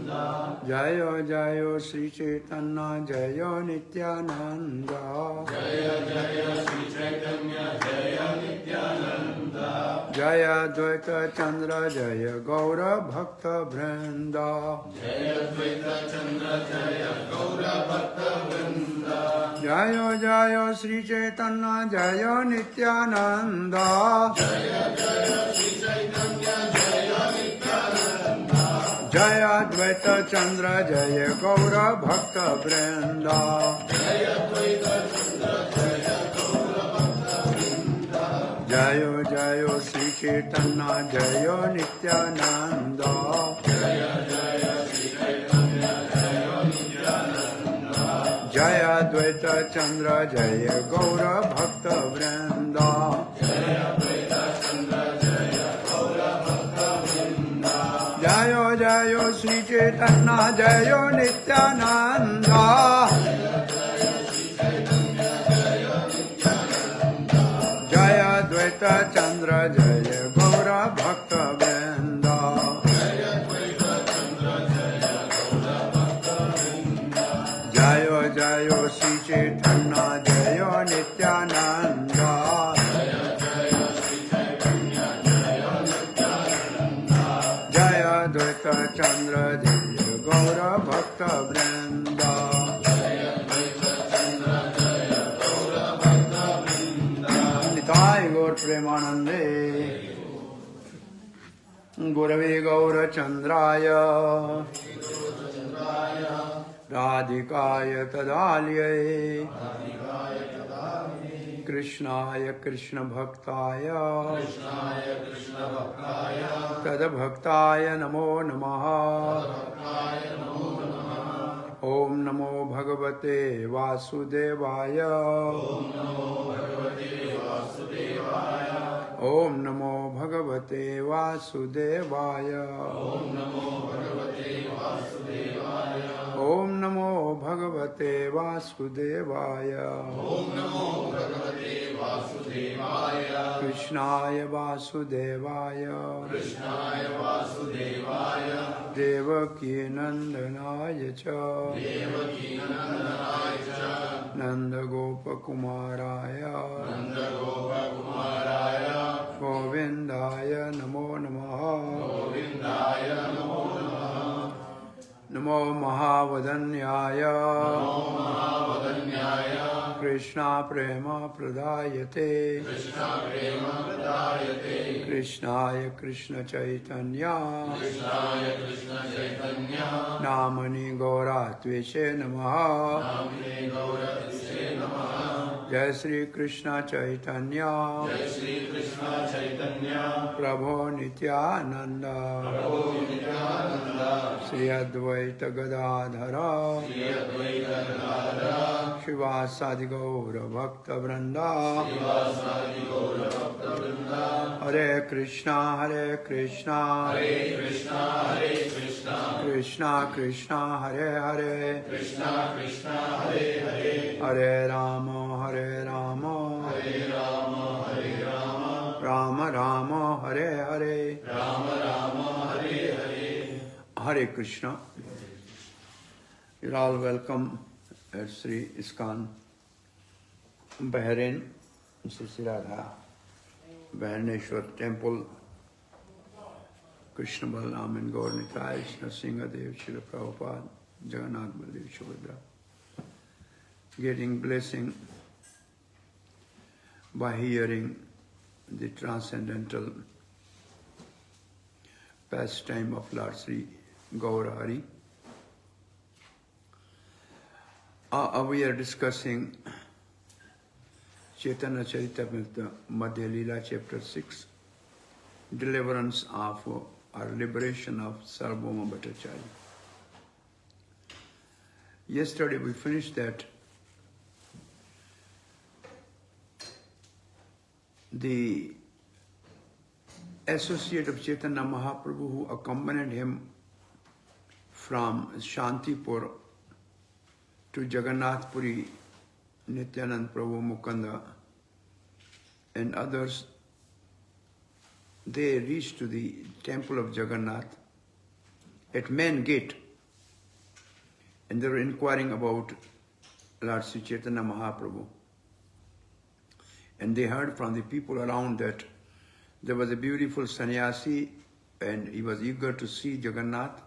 Jayo Jayo Sri Chaitanya Jayo Nityananda. Jaya Jaya Sri Chaitanya Jaya Nityananda. Jaya Dvaita Chandra Jaya Gaura Bhakta Vrinda. Jaya Dvaita Chandra Jaya Gaura Bhakta Vrinda. Jayo Jayo Sri Chaitanya Jayo Nityananda. Jaya Jaya Sri Chaitanya Jaya Nityananda. Jaya Dvaita Chandra Jaya Gaura Bhakta Vrinda. Jaya Dvaita Chandra Jaya Gaura Bhakta Vrinda. Jayo Jayo Sri Chaitanya Jayo Nityananda. Jaya Jaya Sri Chaitanya Jaya Nityananda. Jaya Dvaita Chandra Jaya Gaura Bhakta Vrinda. Jaya Dvaita Chandra Jaya Gaura Bhakta Vrinda. Jayo Jayo Sri Chaitanya Jayo Nityananda. Jaya Dvaita Chandra Jaya Gaura Bhakta Vrinda. Jayo Jayo Sri Chaitanya Jayo Nityananda. Jaya Dvaita Chandra Jaya Gaura Bhakta Vrinda. Nitai Gaur Premanande Gurave Gaura Chandraya Radhikaya Tadalye Krishnaya Krishna Bhaktaya Tadabhaktaya Namo Namaha. Om Namo Bhagavate Vasudevaya. Om Namo Bhagavate Vasudevaya. Om Namo Bhagavate Vasudevaya. Krishnaya Vasudevaya. Devaki Nandanaya Cha. Nanda Gopa Kumaraya. Govindaya Namo Namaha. Namo Mahavadanyaya. Krishna Prema Pradayate. Krishnaya Krishna Chaitanya. Namani Gaura Tveshe Namaha. Jai Sri Krishna Chaitanya. Prabhu Nityananda. Sri Advaita Gadadhara. Shivasadi Gaura Bhakta Vrinda. Hare Krishna Hare Krishna. Krishna Krishna Hare Hare. Hare Rama Hare Rama. Rama Rama Hare Hare. Hare Krishna. You're all welcome at Sri ISKCON Bahrain, Sri Radha Bharaneshwar Temple, Krishna Balarama and Gaur Nitai, Nrsimhadev, Srila Prabhupada, Jagannath Baladev Subhadra. Getting blessing by hearing the transcendental pastime of Lord Sri Gaurahari. We are discussing Chaitanya Charitamrita Madhya Leela chapter 6, deliverance of or liberation of Sarvabhauma Bhattacharya. Yesterday we finished that the associate of Chaitanya Mahaprabhu who accompanied him from Shantipur to Jagannath Puri, Nityanand Prabhu Mukunda and others, they reached to the temple of Jagannath. At main gate, and they were inquiring about Lord Sri Chaitanya Mahaprabhu. And they heard from the people around that there was a beautiful sannyasi and he was eager to see Jagannath.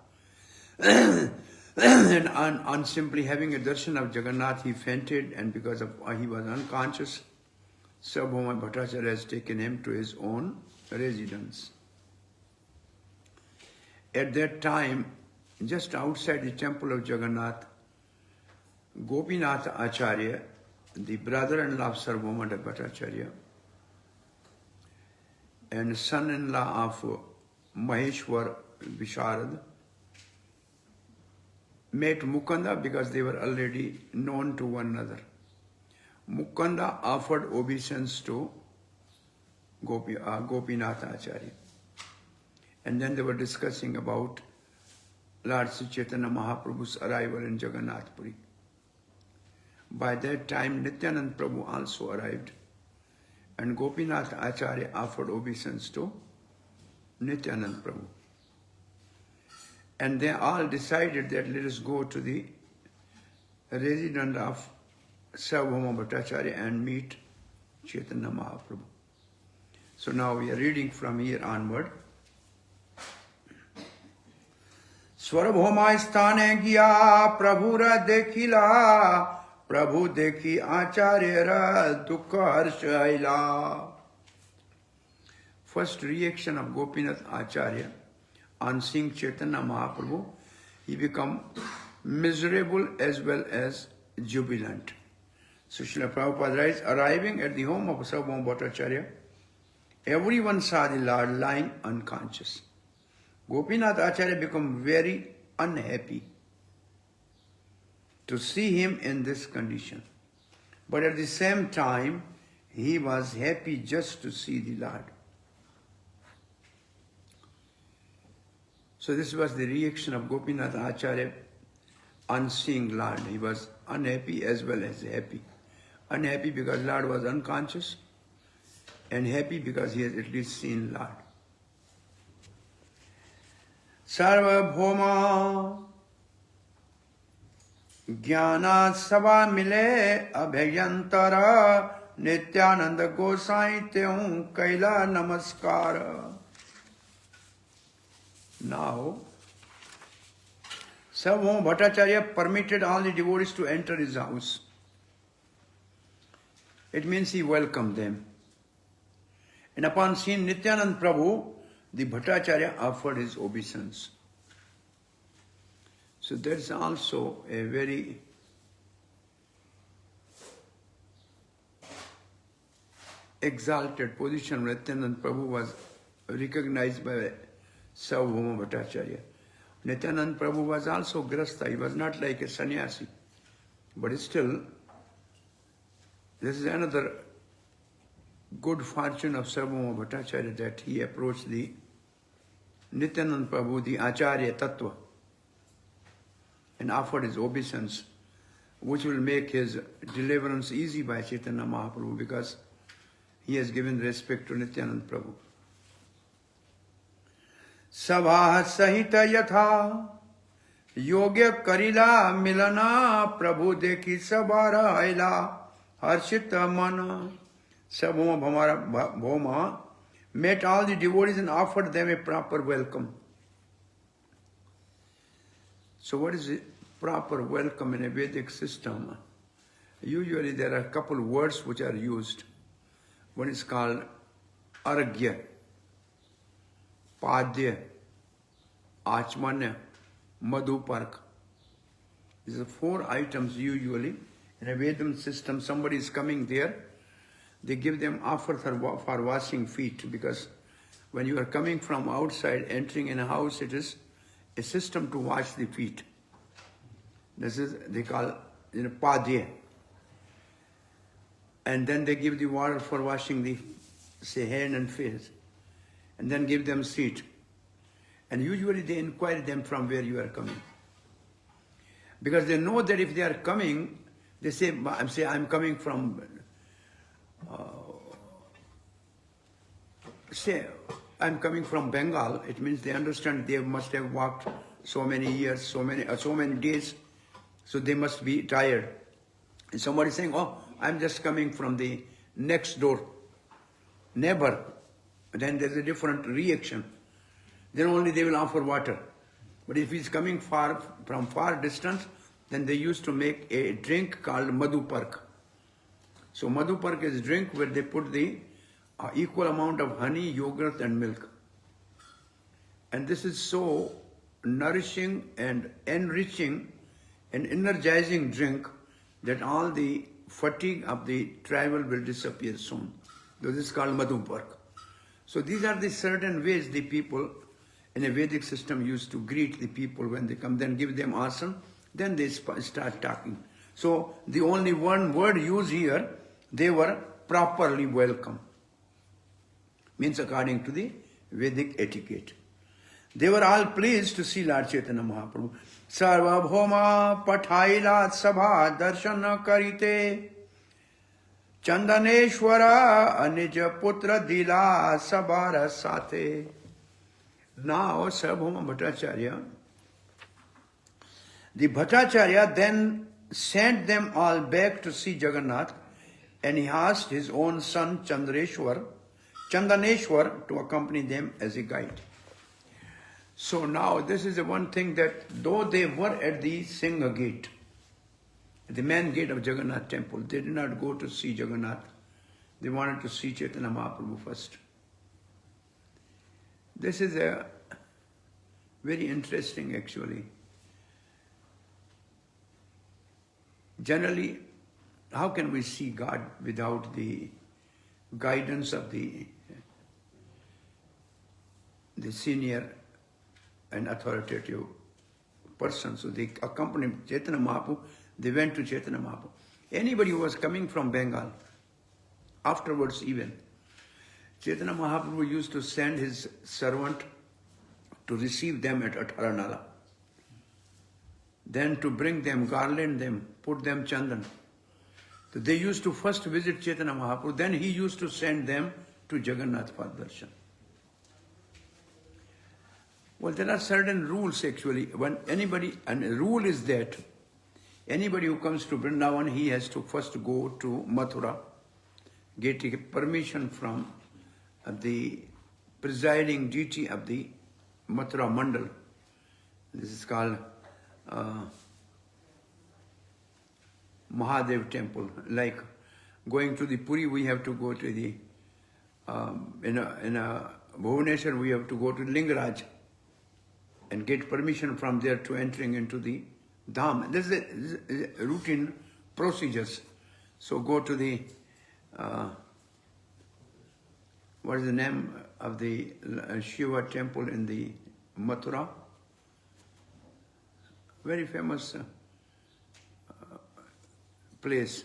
And on simply having a darshan of Jagannath, he fainted, and because of he was unconscious, Sarvabhauma Bhattacharya has taken him to his own residence. At that time, just outside the temple of Jagannath, Gopinath Acharya, the brother-in-law of Sarvabhauma Bhattacharya, and son-in-law of Maheshwar Visharad, met Mukunda because they were already known to one another. Mukunda offered obeisance to Gopinath Acharya. And then they were discussing about Lord Sri Chaitanya Mahaprabhu's arrival in Jagannath Puri. By that time, Nityanand Prabhu also arrived, and Gopinath Acharya offered obeisance to Nityanand Prabhu. And they all decided that let us go to the residence of Sarvabhauma Bhattacharya and meet Chaitanya Mahaprabhu. So now we are reading from here onward. Swarabhoma sthane gya prabhura dekhila, prabhu dekhi acharyara dukha harshaila. First reaction of Gopinath Acharya on seeing Chaitanya Mahaprabhu, he became miserable as well as jubilant. So Srila Prabhupada writes, arriving at the home of Sarvabhauma Bhattacharya, everyone saw the Lord lying unconscious. Gopinath Acharya became very unhappy to see him in this condition. But at the same time, he was happy just to see the Lord. So this was the reaction of Gopinath Acharya on seeing Lord. He was unhappy as well as happy. Unhappy because Lord was unconscious, and happy because he has at least seen Lord. Sarvabhauma Jnana Sabha Mile Abhyantara Nityananda Gosai Teum Kaila Namaskara. Now, Sarvabhauma Bhattacharya permitted all the devotees to enter his house. It means he welcomed them. And upon seeing Nityanand Prabhu, the Bhattacharya offered his obeisance. So that's also a very exalted position. Nityanand Prabhu was recognized by Sarvabhauma Bhattacharya. Nityanand Prabhu was also grasta. He was not like a sannyasi. But still, this is another good fortune of Sarvabhauma Bhattacharya that he approached the Nityanand Prabhu, the Acharya Tattva, and offered his obeisance, which will make his deliverance easy by Chaitanya Mahaprabhu because he has given respect to Nityanand Prabhu. Sabha sahita yatha yogya karila milana prabhu dekhi sabara aila harshita mana. Sarvabhauma Bhauma met all the devotees and offered them a proper welcome. So what is a proper welcome in a Vedic system? Usually there are a couple of words which are used. One is called aragya, padya, achmanya, madhupark. These are 4 items usually. In a Vedam system, somebody is coming there, they give them offer for washing feet, because when you are coming from outside, entering in a house, it is a system to wash the feet. This is, they call, padya. And then they give the water for washing the, say, hand and face. And then give them seat. And usually they inquire them from where you are coming. Because they know that if they are coming, they say, I'm coming from, say, I'm coming from Bengal. It means they understand they must have walked so many years, so many days So they must be tired. And somebody saying, oh, I'm just coming from the next door neighbor. Then there's a different reaction. Then only they will offer water. But if he's coming from far distance, then they used to make a drink called madhupark. So madhupark is a drink where they put the equal amount of honey, yogurt and milk. And this is so nourishing and enriching and energizing drink that all the fatigue of the travel will disappear soon. So this is called madhupark. So these are the certain ways the people in a Vedic system used to greet the people when they come, then give them asana, then they start talking. So the only one word used here, they were properly welcome. Means according to the Vedic etiquette. They were all pleased to see Lord Chaitanya Mahaprabhu. Sarvabhoma pathaila sabha darshana karite Chandaneshwara anija putra dila sabara sate. Now Sarvabhoma Bhattacharya, the Bhattacharya then sent them all back to see Jagannath, and he asked his own son Chandaneshwar to accompany them as a guide. So now this is the one thing that though they were at the Singha gate, the main gate of Jagannath temple, they did not go to see Jagannath. They wanted to see Chaitanya Mahaprabhu first. This is a very interesting actually. Generally, how can we see God without the guidance of the senior and authoritative person? So they accompanied Chaitanya Mahaprabhu, they went to Chaitanya Mahaprabhu. Anybody who was coming from Bengal, afterwards even, Chaitanya Mahaprabhu used to send his servant to receive them at Atharanala. Then to bring them, garland them, put them chandan. So they used to first visit Chaitanya Mahaprabhu, then he used to send them to Jagannath for darshan. Well, there are certain rules actually. When anybody, and a rule is that anybody who comes to Vrindavan, he has to first go to Mathura, get permission from the presiding deity of the Mathura Mandal. This is called Mahadev temple. Like going to the Puri, we have to go to the, in a Bhubaneswar, we have to go to Lingaraj and get permission from there to entering into the Dham. This is a routine procedures. So go to the, what is the name of the Shiva temple in the Mathura? Very famous place.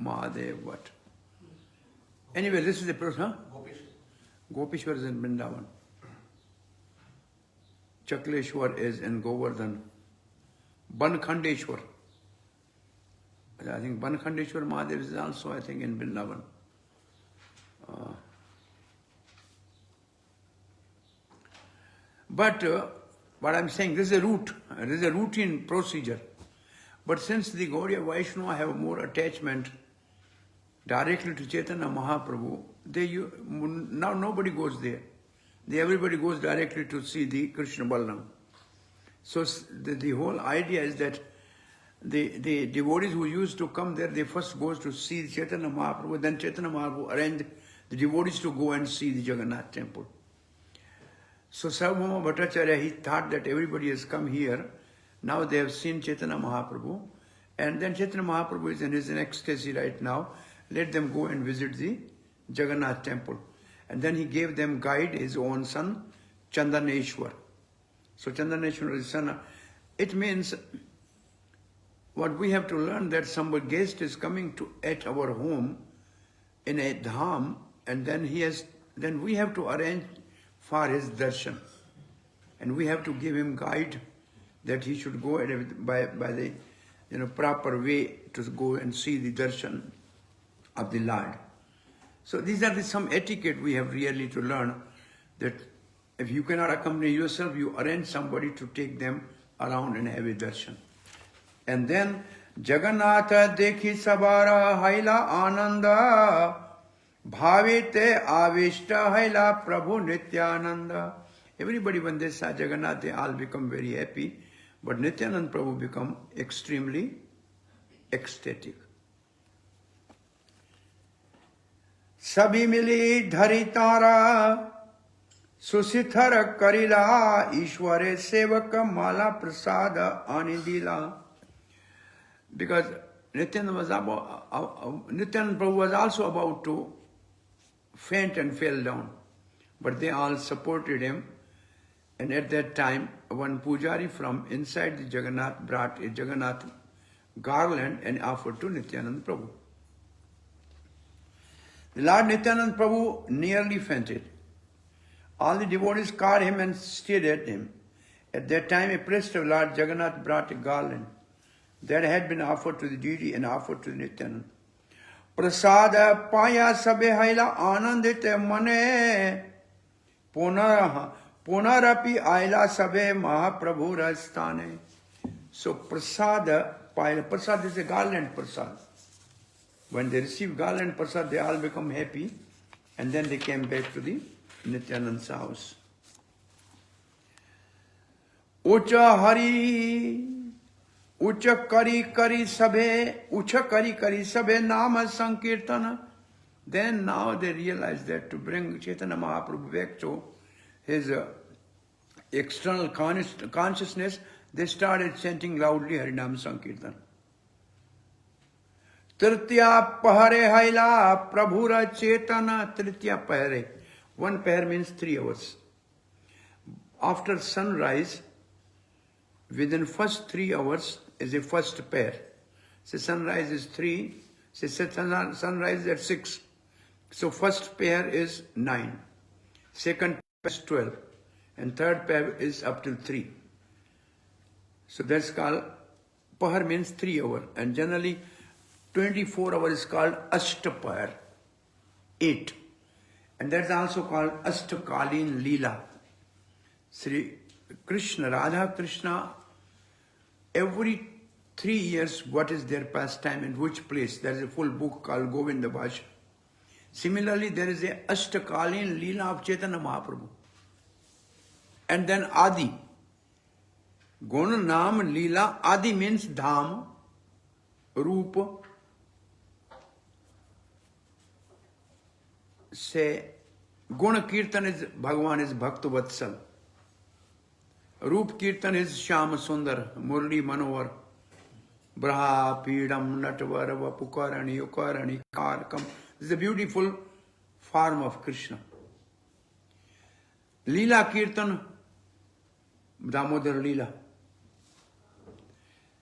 Mahadev, what? Anyway, this is the person, huh? Gopishwar is in Vrindavan. Chakleshwar is in Govardhan. Bankhandeshwar. I think Bankhandeshwar Mahadev is also, I think, in Vrindavan. But what I'm saying, this is a route, this is a routine procedure. But since the Gaudiya Vaishnava have more attachment directly to Chaitanya Mahaprabhu, now nobody goes there. Everybody goes directly to see the Krishna Balaram. So the whole idea is that the devotees who used to come there, they first goes to see Chaitanya Mahaprabhu, then Chaitanya Mahaprabhu arranged the devotees to go and see the Jagannath temple. So Sarvabhauma Bhattacharya, he thought that everybody has come here, now they have seen Chaitanya Mahaprabhu, and then Chaitanya Mahaprabhu is in ecstasy right now, let them go and visit the Jagannath temple. And then he gave them guide, his own son, Chandaneshwar. So Chandaneshwar is son. It means what we have to learn, that some guest is coming at our home in a dham, and then we have to arrange for his darshan. And we have to give him guide that he should go by the proper way to go and see the darshan of the Lord. So these are some etiquette we have really to learn, that If you cannot accompany yourself, you arrange somebody to take them around and have a darshan. And then Jagannatha dekhi sabara haila ananda bhavite avishta haila prabhu nityananda. Everybody when they saw Jagannath, they all become very happy. But Nityananda Prabhu become extremely ecstatic. Sabhi mili dhari tara susithar karila Ishware sevaka mala prasada anidila. Because Nityananda Prabhu was also about to faint and fell down. But they all supported him. And at that time, one pujari from inside the Jagannath brought a Jagannath garland and offered to Nityananda Prabhu. The Lord Nityananda Prabhu nearly fainted. All the devotees caught him and stared at him. At that time, a priest of Lord Jagannath brought a garland that had been offered to the deity and offered to Nityananda. Prasada paya sabe haila anandite mane punarapi aila sabe mahaprabhu rastane. So prasada paya, prasad is a garland prasad. When they receive garland prasad, they all become happy, and then they came back to the Nityananda's house. Ucha hari Ucha kari kari sabe nama sankirtana. Then now they realize that to bring Chaitanya Mahaprabhu back to his external consciousness, they started chanting loudly Harinam Sankirtan. Tritya pahare haila prabhura chetana. Tritya pahare. One pahar means 3 hours. After sunrise, within first 3 hours is the first pair. Say sunrise is 3, say sunrise at 6. So first pair is 9, second pair is 12, and third pair is up till 3. So that's called, pahar means 3 hours, and generally 24 hours is called Ashtapahar, 8. And that's also called Ashtakalin Leela. Sri Krishna, Radha Krishna, every 3 years, what is their pastime and which place? There is a full book called Govinda Bhaja. Similarly, there is a Ashtakalin Leela of Chaitanya Mahaprabhu. And then Adi. Guna Nam Leela. Adi means Dham, Rupa. Say, Guna Kirtan is Bhagavan is Bhakta Vatsal. Roop Kirtan is Shyama Sundar, Murli Manohar, Braha, Pidam, Natavara, Pukarani, Yukarani, Karkam. This is a beautiful form of Krishna. Leela Kirtan, Damodar Leela.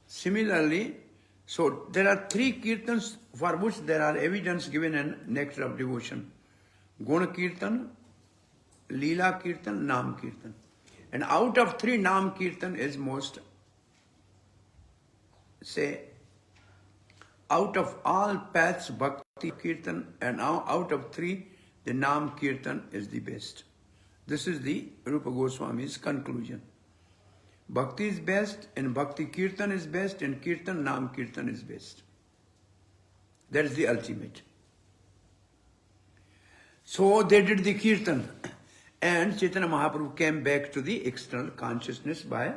Similarly, so there are 3 Kirtans for which there are evidence given in Nectar of Devotion. Guna Kirtan, Leela Kirtan, Nam Kirtan. And out of 3, Nam Kirtan is most, say, out of all paths, Bhakti Kirtan, and out of 3, the Nam Kirtan is the best. This is the Rupa Goswami's conclusion. Bhakti is best, and Bhakti Kirtan is best, and Kirtan, Nam Kirtan is best. That is the ultimate. So they did the Kirtan. And Chaitanya Mahaprabhu came back to the external consciousness by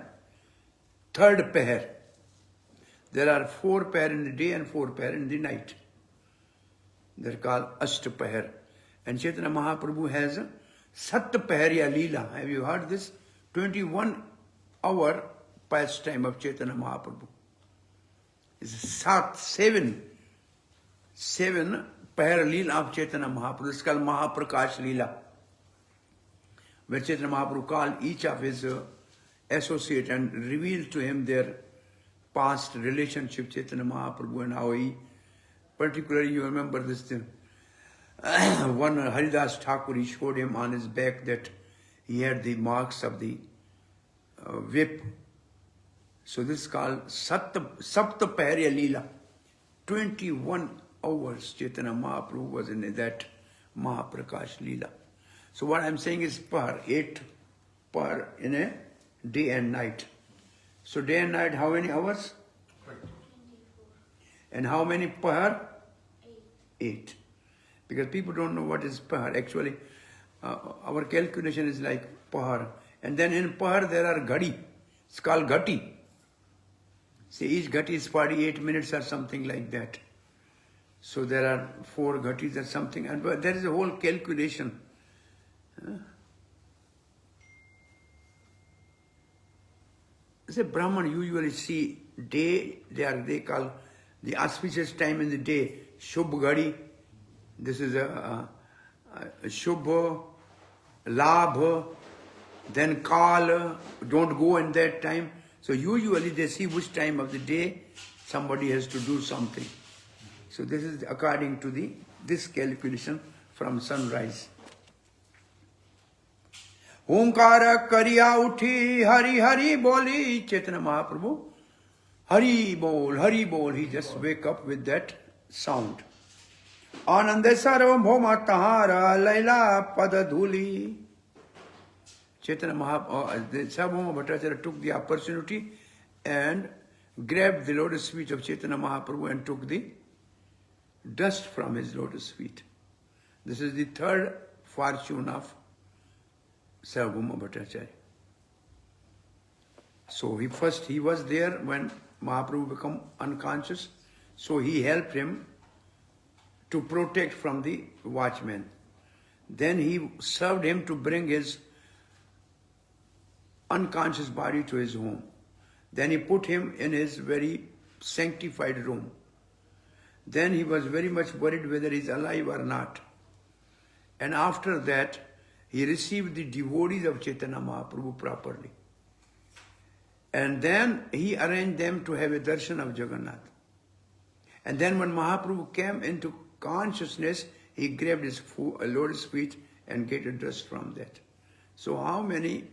3rd pair. There are 4 pair in the day and 4 pair in the night. They're called Ashtapahar. And Chaitanya Mahaprabhu has a Satpaharya Leela. Have you heard this? 21-hour pastime of Chaitanya Mahaprabhu. It's 7 Pahar Leela of Chaitanya Mahaprabhu. It's called Mahaprakash Leela, where Chaitanya Mahaprabhu called each of his associates and revealed to him their past relationship, Chaitanya Mahaprabhu, and how he, particularly you remember this thing, one Haridas Thakur, he showed him on his back that he had the marks of the whip. So this is called Saptapaharya Leela. 21 hours Chaitanya Mahaprabhu was in that Mahaprakash Leela. So what I'm saying is Pahar, 8 per in a day and night. So day and night, how many hours? And how many per? 8. Because people don't know what is per. Actually, our calculation is like per. And then in per there are ghadi. It's called ghati. See, each ghati is 48 minutes or something like that. So there are 4 ghatis or something. And there is a whole calculation. The Brahman usually see day, they call the auspicious time in the day, Shubh Ghadi. This is a Shubh, Labh, then Kal, don't go in that time. So usually they see which time of the day somebody has to do something. So this is according to this calculation from sunrise. Omkara kariya uthi, Hari Hari boli, Chaitanya Mahaprabhu. Hari bol, he just wake up with that sound. Ananda sarvabhauma tahara, Laila padadhuli. Chaitanya Mahaprabhu, Sarvabhauma Bhattacharya took the opportunity and grabbed the lotus feet of Chaitanya Mahaprabhu and took the dust from his lotus feet. This is the third fortune of Sarvabhauma Bhattacharya. So he was there when Mahaprabhu became unconscious. So he helped him to protect from the watchman. Then he served him to bring his unconscious body to his home. Then he put him in his very sanctified room. Then he was very much worried whether he's alive or not. And after that, he received the devotees of Chaitanya Mahaprabhu properly. And then he arranged them to have a darshan of Jagannath. And then when Mahaprabhu came into consciousness, he grabbed his lotus feet and get a dust from that. So how many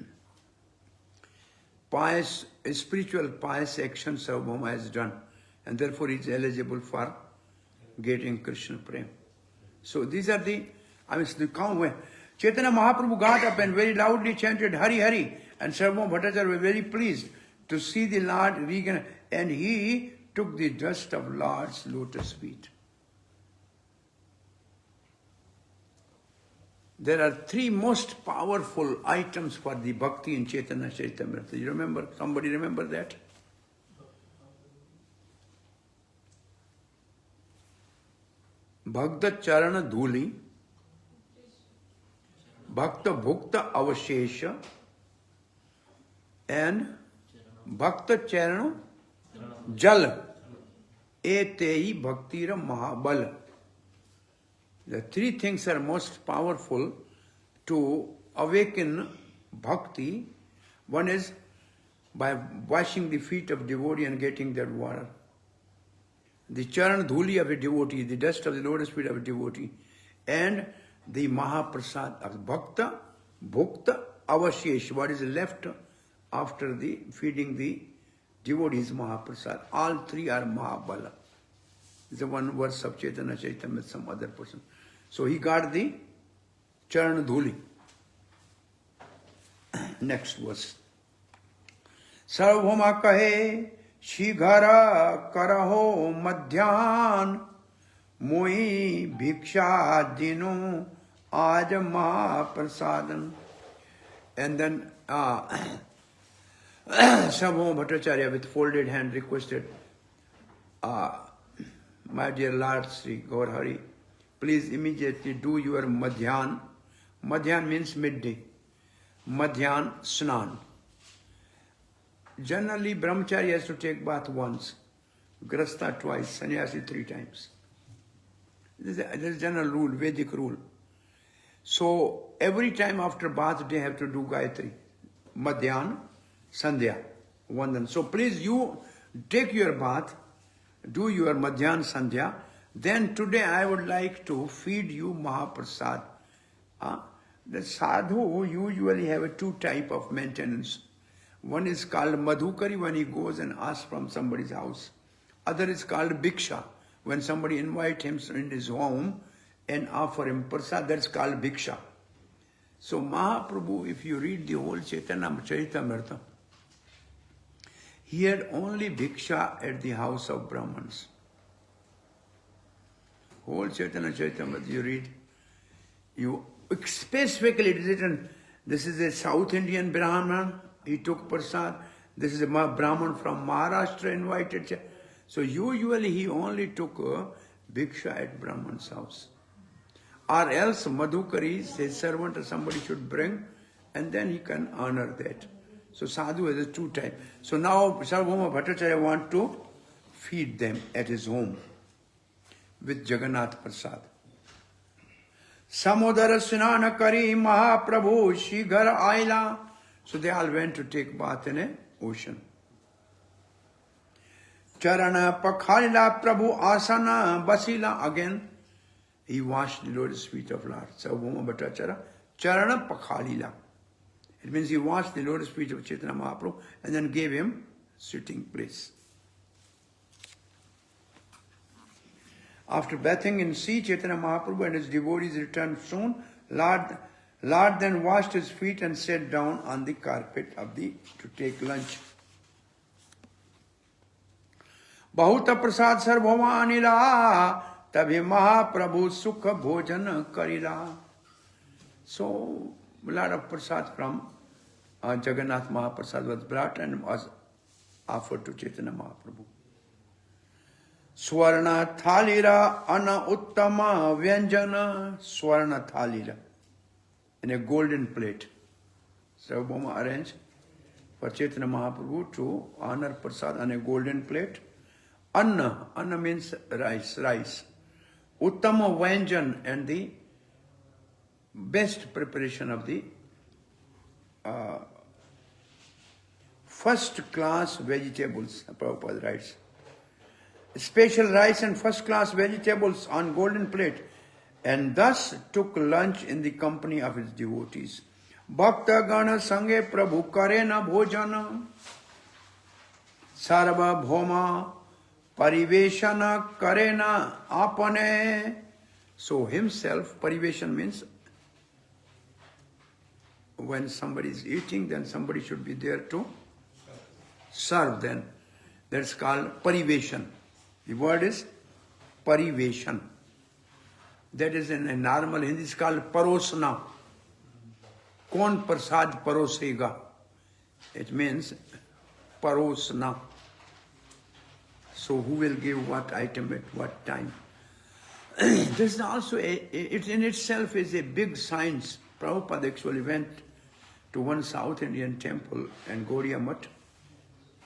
spiritual pious actions Sarvabhauma has done, and therefore he is eligible for getting Krishna Prem. So these are the count where Chaitanya Mahaprabhu got up and very loudly chanted Hari Hari, and Sarvabhauma Bhattacharya were very pleased to see the Lord regain, and he took the dust of Lord's lotus feet. There are 3 most powerful items for the bhakti in Chaitanya Charitamrita. You remember? Somebody remember that? Bhakta Charana Dhuli, Bhakta Bhukta Avashesha, and Bhakta Charana Jal. Etehi Bhaktira Mahabal. The 3 things are most powerful to awaken bhakti. One is by washing the feet of devotee and getting that water. The charan dhuli of a devotee, the dust of the lotus feet of a devotee, and the Mahaprasad of Bhakta, Bhukta, Avashesh, what is left after the feeding the devotees Mahaprasad. All 3 are Mahabala. It's the one verse of Chaitanya Charitamrita with some other person. So he got the charan dhuli. Next verse. Sarvabhauma kahe shighara karaho madhyan moi bhiksha dinu aaj mahaprasadan. And then Sarvabhauma Bhattacharya with folded hand requested, my dear Lord Sri Gaur Hari, please immediately do your madhyan. Madhyan means midday. Madhyan snan. Generally, brahmachari has to take bath once, grasta twice, sannyasi 3 times. This is general rule, Vedic rule. So every time after bath they have to do Gayatri. Madhyan, Sandhya, Vandan. So please you take your bath, do your Madhyan Sandhya. Then today I would like to feed you Mahaprasad. The sadhu usually have 2 types of maintenance. One is called Madhukari when he goes and asks from somebody's house. Other is called Bhiksha when somebody invites him in his home and offer him prasad. That's called Bhiksha. So Mahaprabhu, if you read the whole Chaitanya Charitamrita, he had only bhiksha at the house of Brahmins. Whole Chaitanya Charitamrita you read, you specifically it is written, this is a South Indian Brahman, he took prasad. This is a Brahman from Maharashtra invited. So usually he only took bhiksha at Brahman's house. Or else Madhukaris, his servant or somebody should bring, and then he can honor that. So sadhu has a two type. So now Sarvabhauma Bhattacharya want to feed them at his home with Jagannath Prasad. Samudara Snana Kari Mahaprabhu Shigar Aila. So they all went to take bath in an ocean. Charana Pakhalila Prabhu Asana Basila. Again, he washed the lotus feet of Lord. Sarvabhauma Bhattacharya. Charana Pakhalila. It means he washed the lotus feet of Chaitanya Mahaprabhu and then gave him sitting place. After bathing in sea, Chaitanya Mahaprabhu and his devotees returned soon. Lord then washed his feet and sat down on the carpet to take lunch. Bahuta prasad sarvama anila, tabhi Mahaprabhu sukha bhojan karila. So, a lot of prasad from Jagannath Mahaprasad was brought and was offered to Chaitanya Mahaprabhu. Swarna thalira ana uttama vyanjana. Swarna thalira. In a golden plate. Sarvabhauma arranged for Chaitanya Mahaprabhu to honor prasad on a golden plate. Anna. Anna means rice. Uttama vyanjan, and the best preparation of the first class vegetables, Prabhupada writes. Special rice and first class vegetables on golden plate, and thus took lunch in the company of his devotees. Bhakta Gana Sange Prabhu Karena Bhojana Sarva Bhoma Pariveshana Karena Apane. So himself, Pariveshan means when somebody is eating, then somebody should be there to serve then. That's called Pariveshan. The word is Pariveshan. That is in a normal Hindi, it's called Parosna. Kon prasad parosega. It means Parosna. So who will give what item at what time? This is also, it in itself is a big science. Prabhupada actually went to one South Indian temple in Gaudiya Math,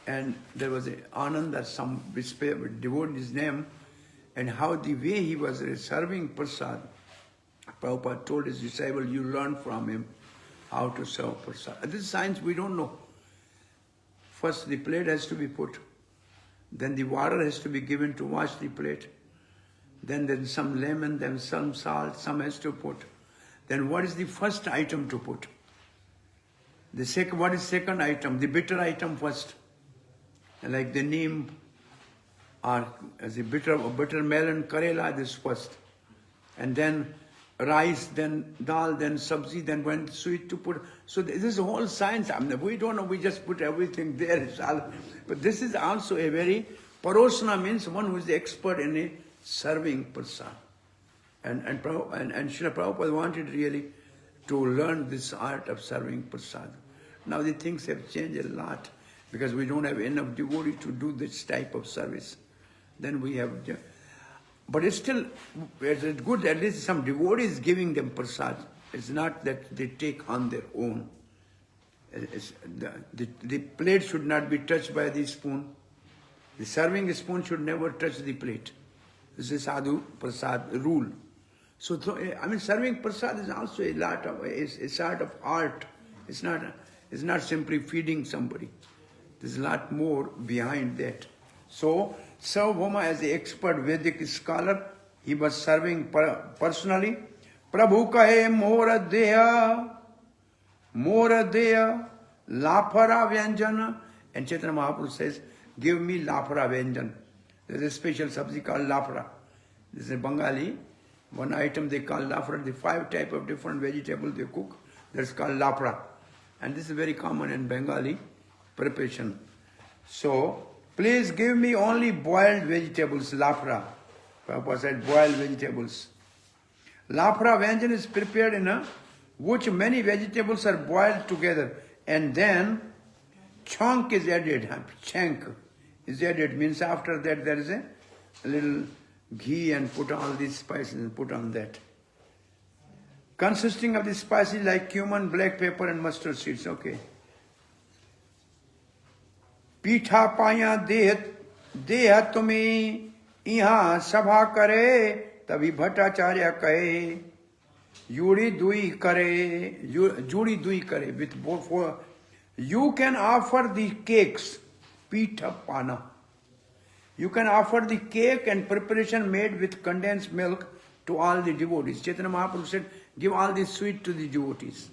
and there was an Ananda, some devoted his name, and how the way he was serving prasad, Prabhupada told his disciple, you learn from him how to serve prasad. This science we don't know. First the plate has to be put, then the water has to be given to wash the plate, then some lemon, then some salt, some has to put. Then what is the first item to put? What is second item? The bitter item first. Like the neem or the bitter melon, karela, this first. And then rice, then dal, then sabzi, then when sweet to put. So this is a whole science. I mean, we don't know, we just put everything there. It's all, but this is also a very, parosna means one who is the expert in a serving prasad. And Srila Prabhupada wanted really to learn this art of serving prasad. Now the things have changed a lot because we don't have enough devotee to do this type of service. Then we have, but it's still it's good, at least some devotees giving them prasad. It's not that they take on their own. The plate should not be touched by the spoon. The serving spoon should never touch the plate. This is sadhu prasad rule. So, I mean, serving prasad is also a lot of, a sort of art. It's not simply feeding somebody. There's a lot more behind that. So, Sarvabhauma as the expert Vedic scholar, he was serving personally. Prabhu kahe mora deya, lafara vyanjana. And Chaitanya Mahaprabhu says, give me lafara vyanjan. There's a special sabzi called lafara. This is a Bengali. One item they call lafra, the 5 types of different vegetables they cook. That's called lapra. And this is very common in Bengali preparation. So, please give me only boiled vegetables, lapra. Prabhupada said boiled vegetables. Lapra Vyanjan is prepared in which many vegetables are boiled together and then chunk is added. Chunk is added means after that there is a little ghee and put all these spices and put on that. Consisting of the spices like cumin, black pepper and mustard seeds. Okay. Pitha paya deha tumi iha sabha kare tabi bhattacharya kahe judi dui kare with both four. You can offer the cakes, pitha pana. You can offer the cake and preparation made with condensed milk to all the devotees. Chaitanya Mahaprabhu said, give all this sweet to the devotees.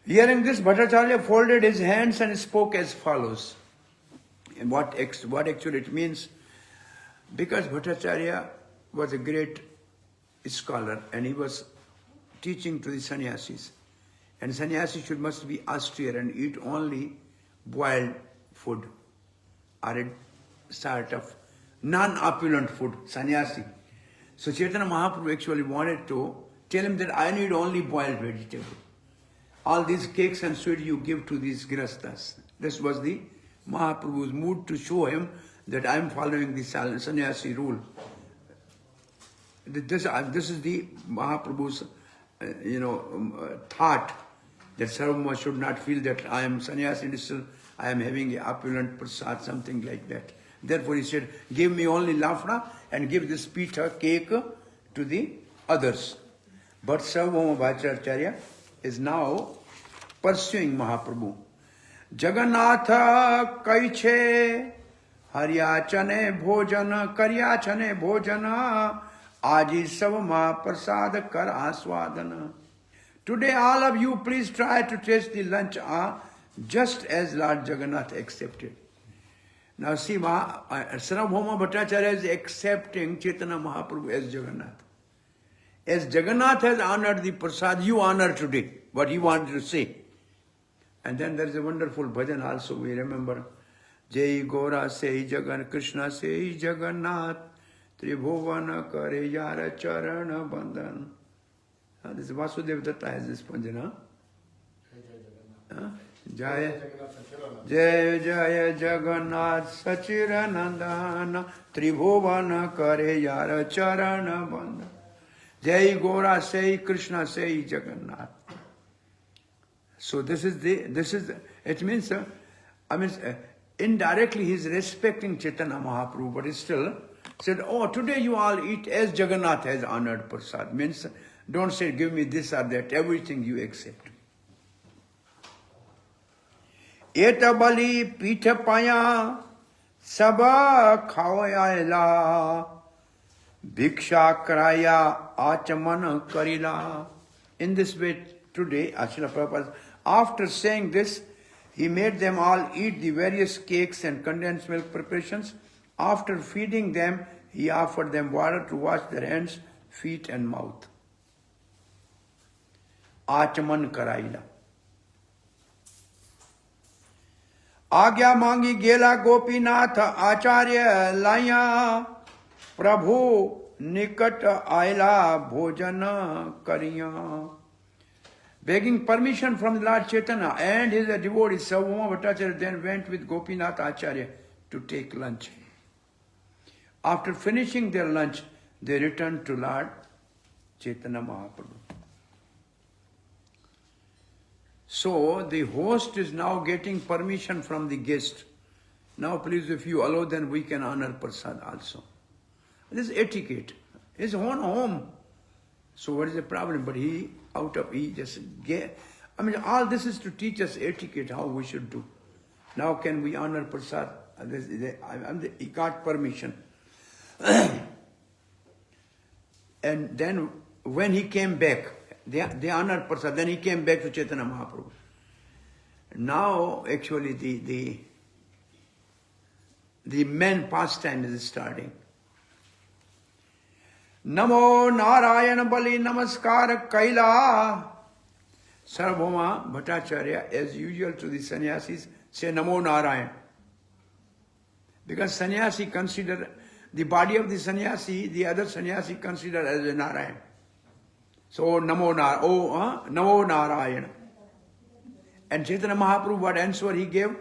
Hearing this, Bhattacharya folded his hands and spoke as follows. And what actually it means, because Bhattacharya was a great scholar and he was teaching to the sannyasis. And sannyasis must be austere and eat only boiled food or a sort of non-opulent food, sannyasi. So Chaitanya Mahaprabhu actually wanted to tell him that I need only boiled vegetable. All these cakes and sweet you give to these grastas. This was the Mahaprabhu's mood to show him that I am following the sannyasi rule. This is the Mahaprabhu's thought that Sarvama should not feel that I am sannyasi, still I am having a opulent prasad, something like that. Therefore he said, give me only lafra and give this pitha cake to the others. But Sarvama Bhattacharya is now pursuing Mahaprabhu. Jagannatha kaiche haryachane bhojana karyachane bhojana aji savama prasad kar aswadana. Today all of you please try to taste the lunch just as Lord Jagannath accepted. Now see, Sarvabhauma Bhattacharya is accepting Chaitanya Mahaprabhu as Jagannath. As Jagannath has honored the prasad, you honor today what he wanted to say. And then there is a wonderful bhajan also, we remember. Jai Gora Sei Jagan Krishna Sei Jagannath Tribhuvana Kare Yara Charana Bandhan. This Vasudev Datta has this bhajan. Jaya Jaya Jaya Jagannath Sachiranandana Tribhuvana Kare Yara Charana Bandhan. Jai Gora Sei Krishna Sei Jagannath. So it means, indirectly he is respecting Chaitanya Mahaprabhu, but he still said, oh, today you all eat as Jagannath has honored prasad. Means, don't say, give me this or that, everything you accept. Eta bali pitha paya sabha khawayala bhiksha kraya achaman karila. In this way, today, Srila Prabhupada, after saying this, he made them all eat the various cakes and condensed milk preparations. After feeding them, he offered them water to wash their hands, feet and mouth. Achaman karaila. Agya mangi gela gopinath acharya laya prabhu nikat aila bhojana kariya. Begging permission from the Lord Chaitanya and his devotee Sarvabhauma Bhattacharya then went with Gopinath Acharya to take lunch. After finishing their lunch, they returned to Lord Chaitanya Mahaprabhu. So the host is now getting permission from the guest. Now please, if you allow, then we can honor prasad also. This is etiquette. His own home. So what is the problem? But he just get. All this is to teach us etiquette, how we should do. Now can we honor prasad? He got permission. And then when he came back, they honored prasad. Then he came back to Chaitanya Mahaprabhu. Now actually the main pastime is starting. Namo Narayan Bali Namaskar Kaila Sarvabhauma Bhattacharya, as usual to the sannyasis, say Namo Narayan. Because sannyasi consider the body of the sannyasi, the other sannyasi consider as a Narayan. So Namo Narayan. And Chaitanya Mahaprabhu, what answer he gave?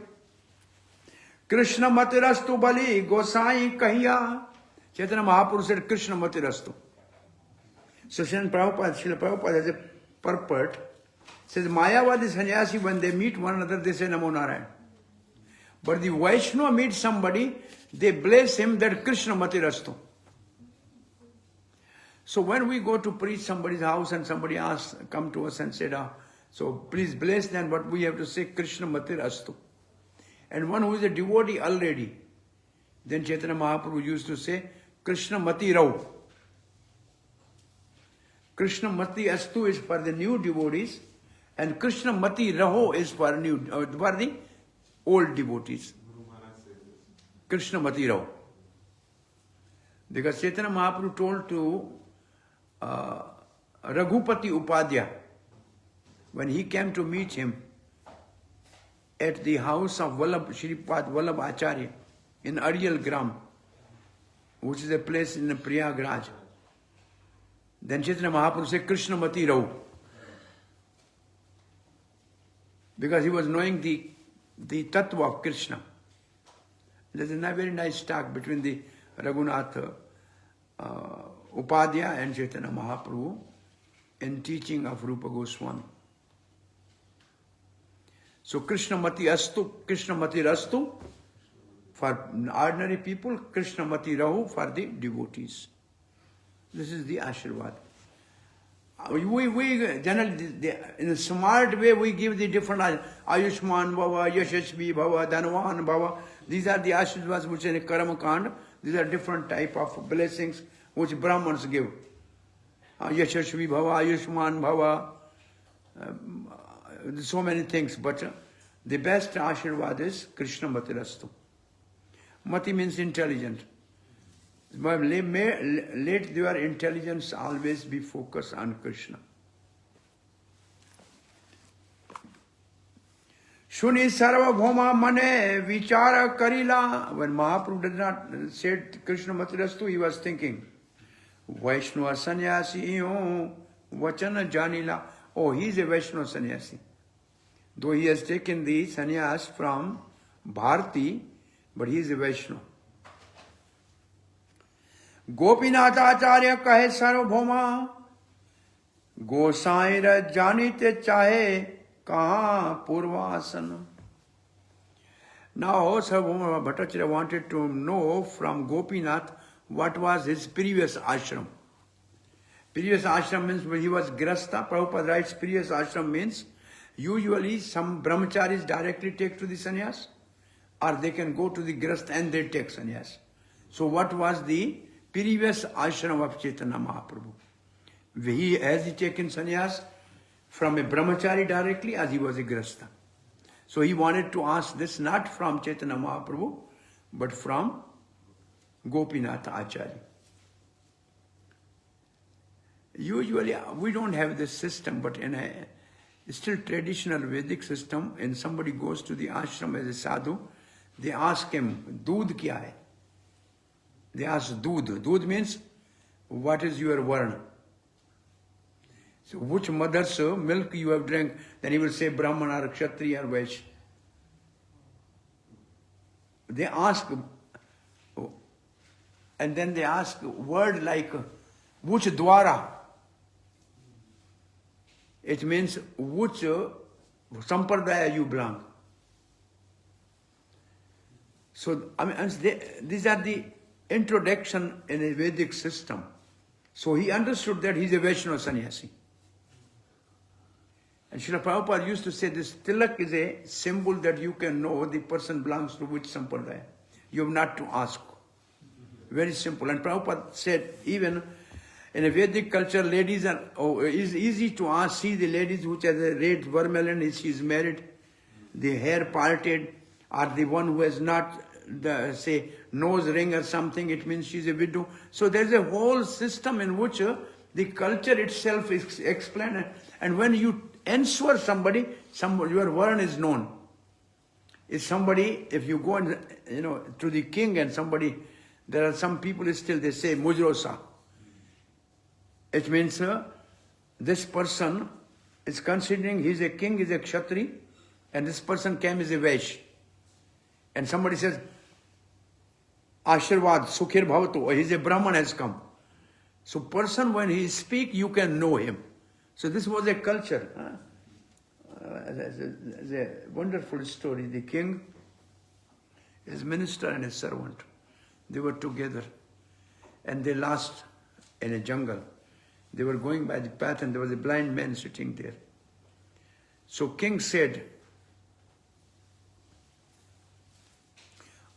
Krishna matirastu bali gosai kahiya. Chaitanya Mahaprabhu said Krishna matirastu. So Srila Prabhupada has a purport. Says Mayavadi sannyasi, when they meet one another, they say Namo Narayan. But the Vaishnava meets somebody, they bless him that Krishna matirastu. So when we go to preach somebody's house and somebody asks, come to us and said, so please bless them, but we have to say Krishna matirastu. And one who is a devotee already, then Chaitanya Mahaprabhu used to say Krishna mati rao. Krishna mati astu is for the new devotees, and Krishna mati raho is for the old devotees. Krishna mati rao. Because Chaitanya Mahaprabhu told to Raghupati Upadhyaya, when he came to meet him at the house of Shripad Vallabh Acharya in Arial Gram, which is a place in Prayagraj. Then Chaitanya Mahaprabhu said, Krishna mati rao. Because he was knowing the tattva of Krishna. There's a very nice talk between the Raghunath Upadhyaya and Chaitanya Mahaprabhu in teaching of Rupa Goswami. So Krishna mati astu, Krishna mati rastu for ordinary people, Krishna mati rahu for the devotees. This is the Ashirvad. We generally, in a smart way, we give the different Ayushman Bhava, Yashashvi Bhava, Dhanvan Bhava. These are the Ashirvads which are in Karma Kanda. These are different type of blessings which Brahmins give. Yashashvi Bhava, Ayushman Bhava, so many things. But the best Ashirvad is Krishna Mati Rastu. Mati means intelligent. But let your intelligence always be focused on Krishna. Shuni Sarvabhauma Mane Vichara Karila. When Mahaprabhu did not say Krishna Matirastu, he was thinking, Vaishnava Sannyasi Vachana Janila. Oh, he is a Vaishnava Sannyasi. Though he has taken the sannyas from Bharati, but he is a Vaishnava. Gopinath Acharya kahe Sarvabhauma Gosaira janite chahe kaha purvasana. Now Sarvabhauma Bhattacharya wanted to know from Gopinath what was his previous ashram. Previous ashram means when he was grasta. Prabhupada writes previous ashram means usually some brahmacharis directly take to the sannyas, or they can go to the grasta and they take sannyas. So what was the previous ashram of Chaitanya Mahaprabhu? Has he taken sannyas from a brahmachari directly, as he was a grasta? So he wanted to ask this not from Chaitanya Mahaprabhu, but from Gopinath Acharya. Usually we don't have this system, but in a still traditional Vedic system, and somebody goes to the ashram as a sadhu, they ask him, Doodh kya hai? They ask Doodh. Doodh means, what is your varna? So which mother's milk you have drank? Then he will say Brahman or Kshatriya or Vaishya. They ask, and then they ask word like, which dwara? It means which sampradaya you belong. So these are the introduction in a Vedic system. So he understood that he is a Vaishnava sannyasi. And Srila Prabhupada used to say this tilak is a symbol that you can know the person belongs to which sampradaya. You have not to ask. Very simple. And Prabhupada said even in a Vedic culture, ladies are, it's easy to ask, see the ladies which has a red vermilion, she is married, the hair parted, or the one who has not, say, nose ring or something, it means she is a widow. So there is a whole system in which the culture itself is explained. And when you ensure somebody, your word is known. If somebody, if you go and, to the king and somebody, there are some people still, they say, Mujrosa. It means this person is considering he's a king, he's a kshatri, and this person came as a Vaish. And somebody says, Ashirvad, Sukhir Bhavatu, he's a Brahman has come. So person, when he speak, you can know him. So this was a culture. It's a wonderful story. The king, his minister and his servant, they were together. And they lost in a jungle. They were going by the path and there was a blind man sitting there. So king said,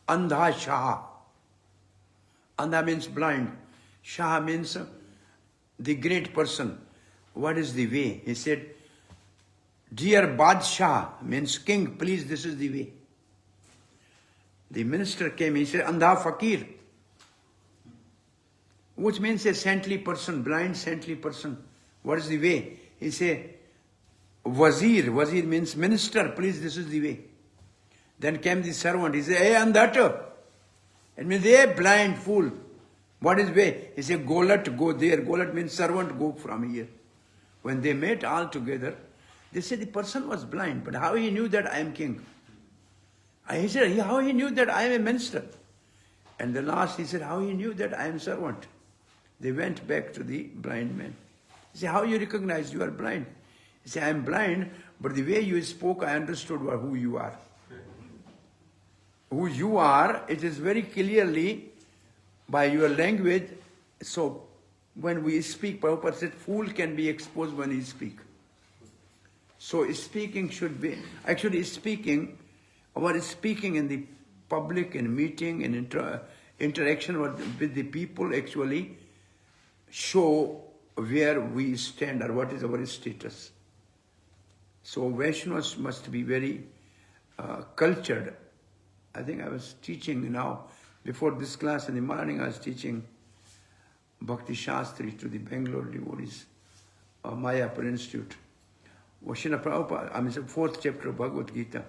Andha Shah. Andha means blind. Shah means the great person. What is the way? He said, Dear Badshah, means king, please, this is the way. The minister came, he said, Andha Fakir, which means a saintly person, blind saintly person. What is the way? He said, Wazir, Wazir means minister, please, this is the way. Then came the servant, he said, Hey, Andhata. It means, hey, blind fool. What is way? He said, Golat, go there. Golat means servant, go from here. When they met all together, they said the person was blind, but how he knew that I am king? He said, how he knew that I am a minister? And the last he said, how he knew that I am servant? They went back to the blind man. He said, how you recognize you are blind? He said, I am blind, but the way you spoke, I understood who you are. Who you are, it is very clearly by your language. So when we speak, Prabhupada said, fool can be exposed when he speaks. So speaking should be, actually speaking, our speaking in the public, in meeting, in interaction with the people actually show where we stand or what is our status. So Vaishnavas must be very cultured. I think I was teaching now, before this class in the morning, I was teaching Bhakti Shastri to the Bangalore devotees, Mayapur Institute. Srila Prabhupada, the 4th chapter of Bhagavad Gita.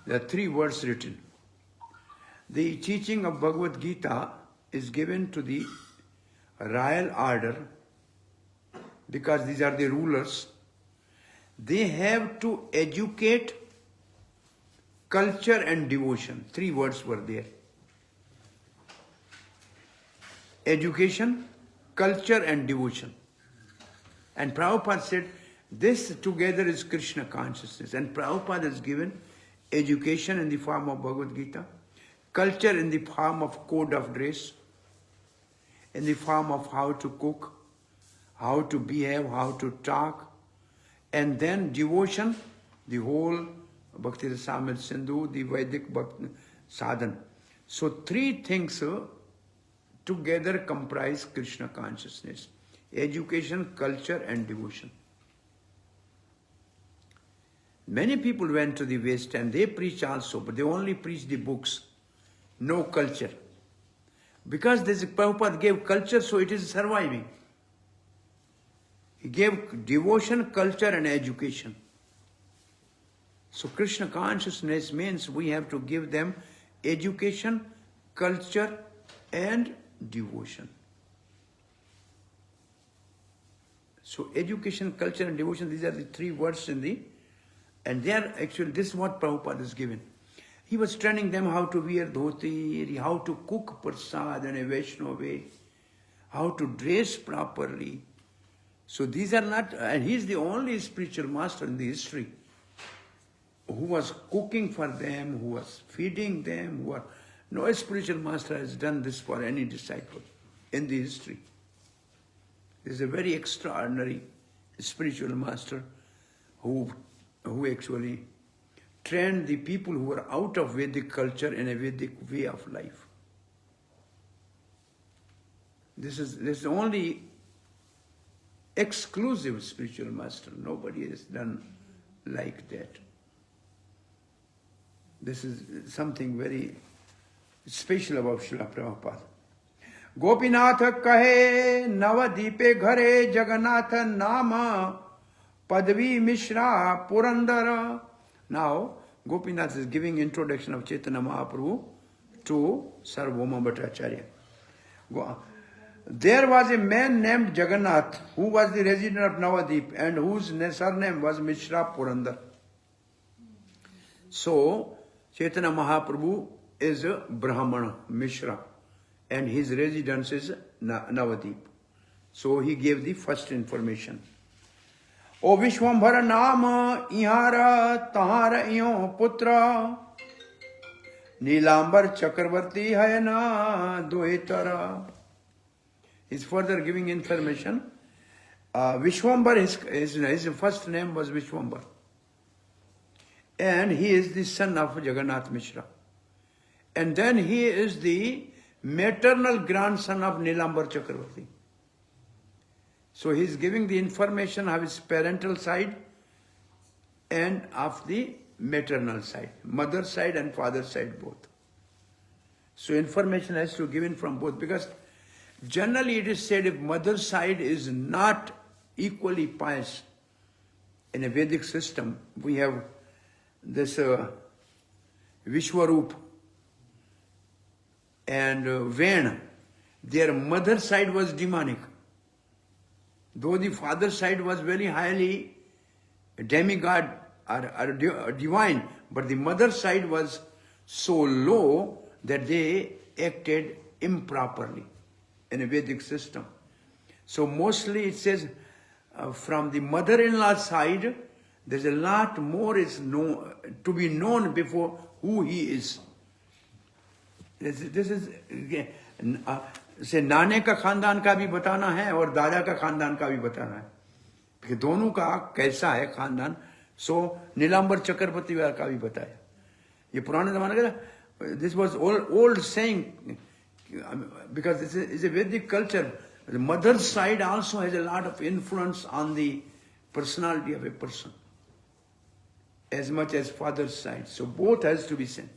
There are 3 words written. The teaching of Bhagavad Gita is given to the royal order because these are the rulers. They have to educate culture and devotion. 3 words were there. Education, culture and devotion. And Prabhupada said, this together is Krishna consciousness. And Prabhupada has given education in the form of Bhagavad Gita, culture in the form of code of dress, in the form of how to cook, how to behave, how to talk, and then devotion, the whole Bhakti Rasamrita Sindhu, the Vedic Bhakti Sadhan. So 3 things together comprise Krishna consciousness: education, culture and devotion. Many people went to the West and they preach also, but they only preach the books, no culture. Because this Prabhupada gave culture, so it is surviving. He gave devotion, culture and education. So Krishna consciousness means we have to give them education, culture and devotion. So education, culture and devotion, these are the 3 words in the, and they are actually, this is what Prabhupada is given. He was training them how to wear dhoti, how to cook prasad in a Vaishnava way, how to dress properly. So these are not, and he is the only spiritual master in the history who was cooking for them, who was feeding them, no spiritual master has done this for any disciple in the history. He is a very extraordinary spiritual master who actually trained the people who were out of Vedic culture in a Vedic way of life. This is the only exclusive spiritual master. Nobody has done like that. This is something very special about Srila Prabhupada. Gopinath kahe Navadipe ghare Jagannatha nama Padvi Mishra Purandara. Now, Gopinath is giving introduction of Chaitanya Mahaprabhu to Sarvabhauma Bhattacharya. There was a man named Jagannath who was the resident of Navadip and whose surname was Mishra Purandar. So, Chaitanya Mahaprabhu is a Brahmana, Mishra, and his residence is Navadip. So, he gave the first information. O Vishwambhara Nama Ihara Tahara Iyo Putra Nilambar Chakravarti Hayana Duhetara. He's further giving information. Vishwambar, his first name was Vishwambar. And he is the son of Jagannath Mishra. And then he is the maternal grandson of Nilambar Chakravarti. So he is giving the information of his parental side and of the maternal side, mother side and father side both. So information has to be given from both, because generally it is said if mother side is not equally pious in a Vedic system, we have this Vishwarup and Vena, their mother side was demonic. Though the father side was very highly demigod or divine, but the mother side was so low that they acted improperly in a Vedic system. So mostly it says from the mother-in-law side, there's a lot more is known, to be known before who he is. This is से नाने का खानदान का भी बताना है और दादा का खानदान का भी बताना है कि दोनों का कैसा है खानदान. सो नीलांबर चक्रवर्ती का भी बताया. ये पुराने जमाने का, this was old saying, because this is a Vedic culture. The mother side also has a lot of influence on the personality of a person, as much as father's side. So both has to be seen.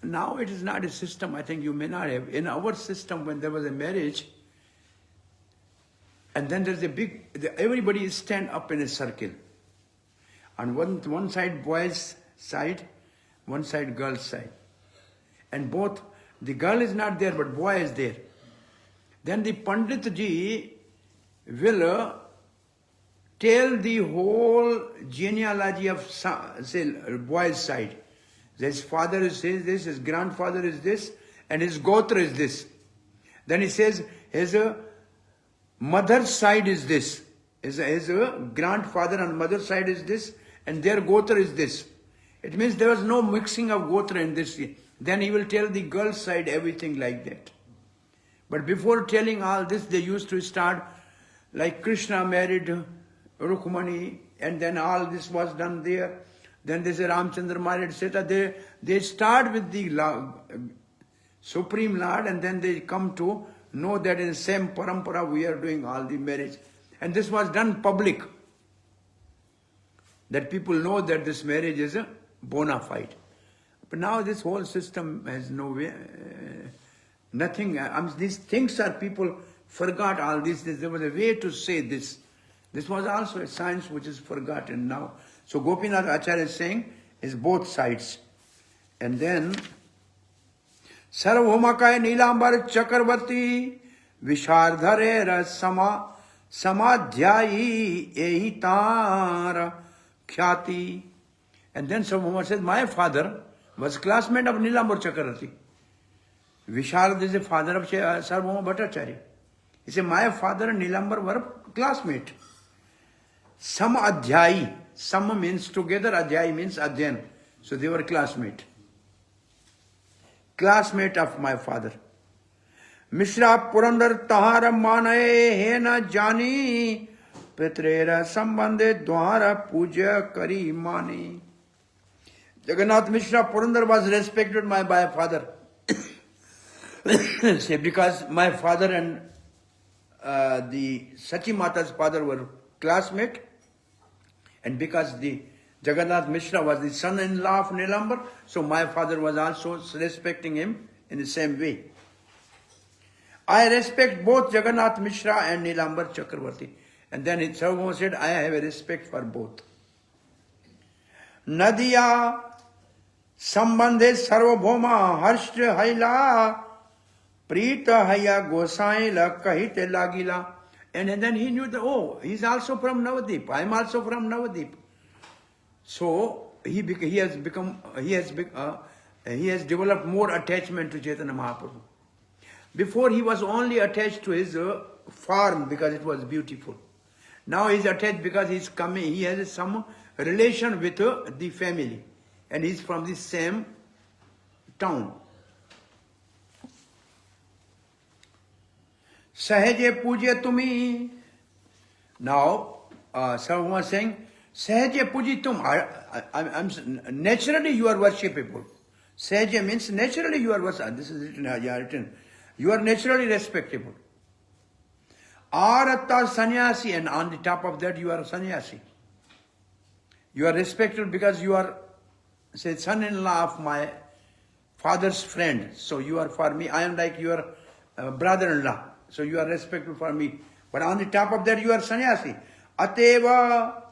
Now it is not a system, I think you may not have. In our system, when there was a marriage, and then there's a big, everybody stand up in a circle. On one side boys side, one side girls side. And both, the girl is not there, but boy is there. Then the Pandit ji will tell the whole genealogy of, say, boy's side. His father is this, his grandfather is this, and his gotra is this. Then he says his mother's side is this. His grandfather and mother's side is this, and their gotra is this. It means there was no mixing of gotra in this. Then he will tell the girl's side everything like that. But before telling all this, they used to start, like Krishna married Rukmani, and then all this was done there. Then they say Ramchandra married Sita. They start with the Supreme Lord, and then they come to know that in the same parampara we are doing all the marriage. And this was done public, that people know that this marriage is a bona fide. But now this whole system has no way, nothing. These things are, people forgot all this. There was a way to say this. This was also a science which is forgotten now. So Gopinath Acharya is saying is both sides. And then Sarvabhaumakaya Nilambar Chakravarti Vishardhare Samadhyayi Ehitara Khyati. And then Sarvabhauma says, my father was classmate of Nilambar Chakravarti. Vishard is the father of Sarvabhauma Bhattacharya. He said, my father and Nilambar were classmate. Samadhyayi. Sama means together, Adhyay means Adhyan. So they were classmate. Classmate of my father. Mishra Purandar Tahara Manaye Hena Jani Petrera Sambandhe Dwara Puja Kari Mani. Jagannath Mishra Purandar was respected by my father. Say, because my father and the Sachi Mata's father were classmate. And because the Jagannath Mishra was the son-in-law of Nilambar, so my father was also respecting him in the same way. I respect both Jagannath Mishra and Nilambar Chakravarti. And then Sarvabhauma said, I have a respect for both. Nadiya Sambandhe Sarvabhauma Harshtra Haila Prita Haya Gosai La Kahite Lagila. And then he knew that, oh, he's also from Navadip. I'm also from Navadip. So he has developed more attachment to Chaitanya Mahaprabhu. Before he was only attached to his farm because it was beautiful. Now he's attached because he's coming. He has some relation with the family, and he's from the same town. Sahaje Puja Tumi. Now, someone was saying, Sahaje Puji Tum. I'm naturally you are worshipable. Sahaje means naturally you are worshipable. This is written. You are naturally respectable. Arata sannyasi, and on the top of that you are a sannyasi. You are respectable because you are, say, son-in-law of my father's friend. So you are for me. I am like your brother-in-law. So you are respectful for me. But on the top of that you are sannyasi. Ateva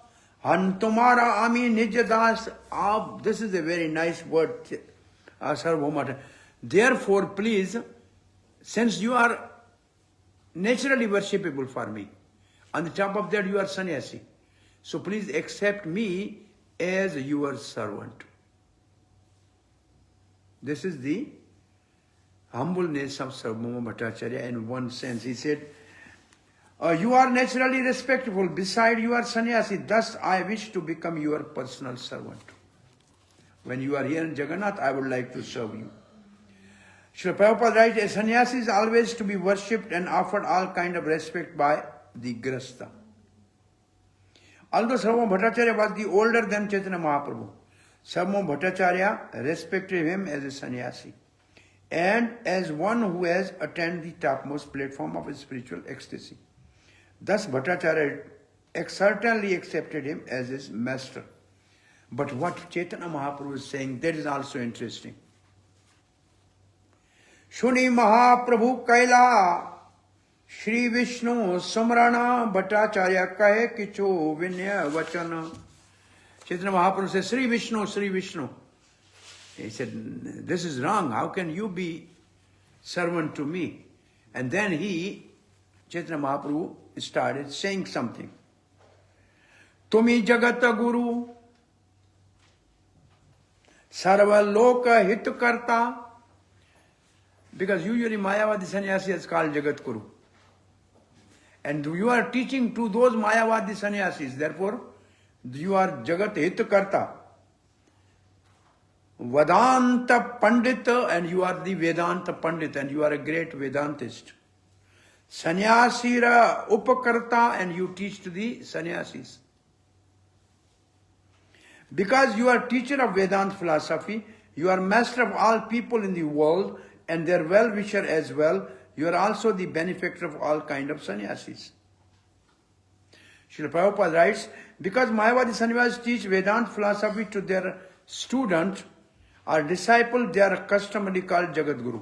hantumara ami nijadas. This is a very nice word, Sarvabhauma. Therefore, please, since you are naturally worshipable for me, on the top of that you are sannyasi. So please accept me as your servant. This is the humbleness of Sarvabhauma Bhattacharya in one sense. He said, you are naturally respectful, beside you are sannyasi, thus I wish to become your personal servant. When you are here in Jagannath, I would like to serve you. Srila Prabhupada writes, a sannyasi is always to be worshipped and offered all kind of respect by the grasta. Although Sarvabhauma Bhattacharya was the older than Chaitanya Mahaprabhu, Sarvabhauma Bhattacharya respected him as a sannyasi and as one who has attained the topmost platform of spiritual ecstasy. Thus Bhattacharya certainly accepted him as his master. But what Chaitanya Mahaprabhu is saying, that is also interesting. Shuni Mahaprabhu Kaila Shri Vishnu Samrana Bhattacharya Kahe Kicho Vinya Vachana. Chaitanya Mahaprabhu says, Sri Vishnu, Sri Vishnu. He said, this is wrong. How can you be servant to me? And then Chaitanya Mahaprabhu started saying something. Tumi Jagata Guru Sarva Loka Hitkarta. Because usually Mayavadi sannyasi is called Jagat Guru. And you are teaching to those Mayavadi sannyasis. Therefore, you are Jagat Hitkarta. Vedanta Pandita, and you are the Vedanta Pandit, and you are a great Vedantist. Sannyasira Upakarta, and you teach to the sannyasis. Because you are teacher of Vedanta philosophy, you are master of all people in the world, and their well-wisher as well, you are also the benefactor of all kind of sannyasis. Srila Prabhupada writes, because Mayavadi sannyasis teach Vedanta philosophy to their student or disciple, they are customarily called Jagat Guru.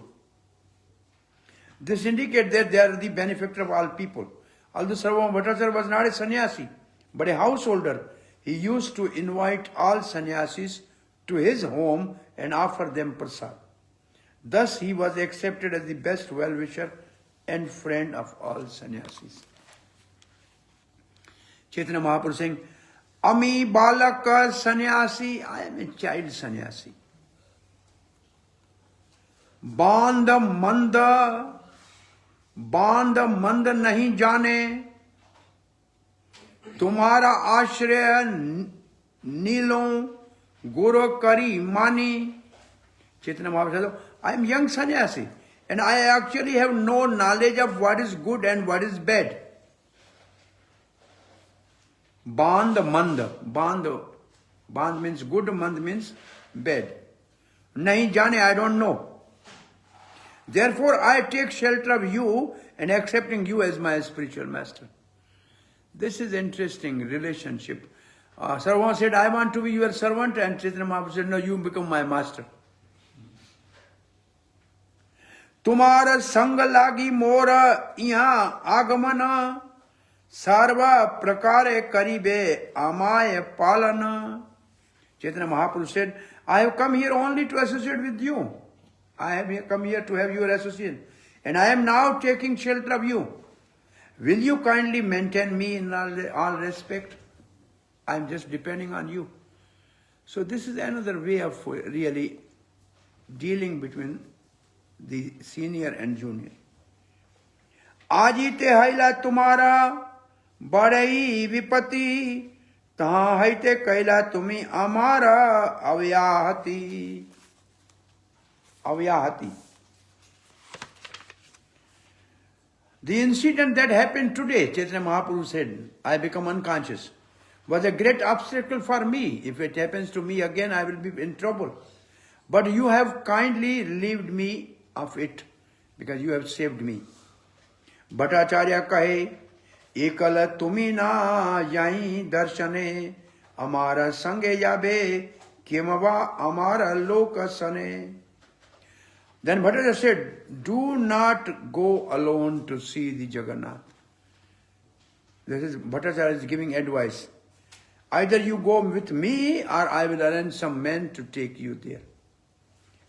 This indicates that they are the benefactor of all people. Although Sarvabhauma Bhattacharya was not a sannyasi, but a householder, he used to invite all sannyasis to his home and offer them prasad. Thus he was accepted as the best well-wisher and friend of all sannyasis. Chaitanya Mahaprabhu saying, Ami balaka sannyasi, I am a child sannyasi. Banda manda nahi jane, tumhara ashraya nilon guru kari mani. Chaitanya Mahaprabhu said, I am young sannyasi and I actually have no knowledge of what is good and what is bad. Band means good, mand means bad. Nahi jane, I don't know. Therefore, I take shelter of you and accepting you as my spiritual master. This is interesting relationship. Sarvabhauma said, I want to be your servant, and Chaitanya Mahaprabhu said, no, you become my master. Tumhara sang lagi mora iha agamana Sarva prakare karibe amaya palana. Chaitanya Mahaprabhu said, I have come here only to associate with you. I have come here to have your association. And I am now taking shelter of you. Will you kindly maintain me in all respect? I am just depending on you. So this is another way of really dealing between the senior and junior. Ajite haila tumara badai vipati taha haite kaila tumi amara avyahati. Avyahati. The incident that happened today, Chaitanya Mahaprabhu said, I become unconscious, was a great obstacle for me. If it happens to me again, I will be in trouble. But you have kindly relieved me of it, because you have saved me. Bhattacharya kahe, ekala tumi na yai darshane, amara sange yabe, kimava amara lokasane. Then Bhattacharya said, do not go alone to see the Jagannath. This is Bhattacharya is giving advice. Either you go with me or I will arrange some men to take you there.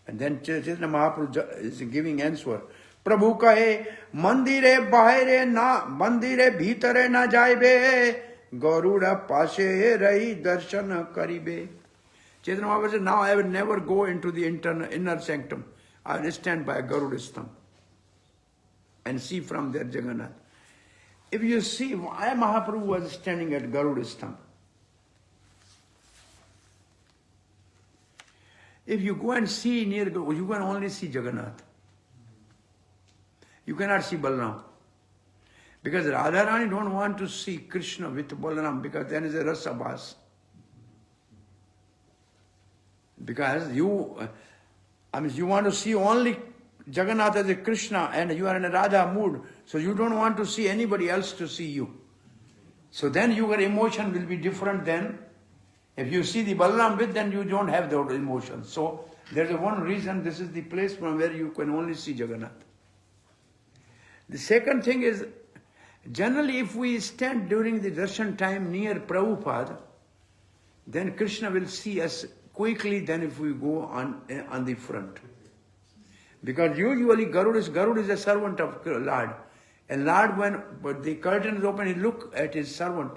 And then Chaitanya Mahaprabhu is giving answer. Prabhu kahe, mandire bahire na, mandire bhitare na jaibe, Garuda pashe rahi darshan karibe. Chaitanya Mahaprabhu said, now I will never go into the inner sanctum. I will stand by Garuda Stham and see from there Jagannath. If you see why Mahaprabhu was standing at Garuda Stham, if you go and see near, you can only see Jagannath. You cannot see Balaram. Because Radharani don't want to see Krishna with Balaram, because then is a rasabhas. Because you want to see only Jagannath as a Krishna and you are in a Radha mood, so you don't want to see anybody else to see you. So then your emotion will be different then. If you see the Balaram with, then you don't have those emotions. So there's one reason this is the place from where you can only see Jagannath. The second thing is, generally if we stand during the darshan time near Prabhupada, then Krishna will see us quickly than if we go on the front. Because usually Garuda is a servant of Lord. And Lord, when the curtain is open, he look at his servant.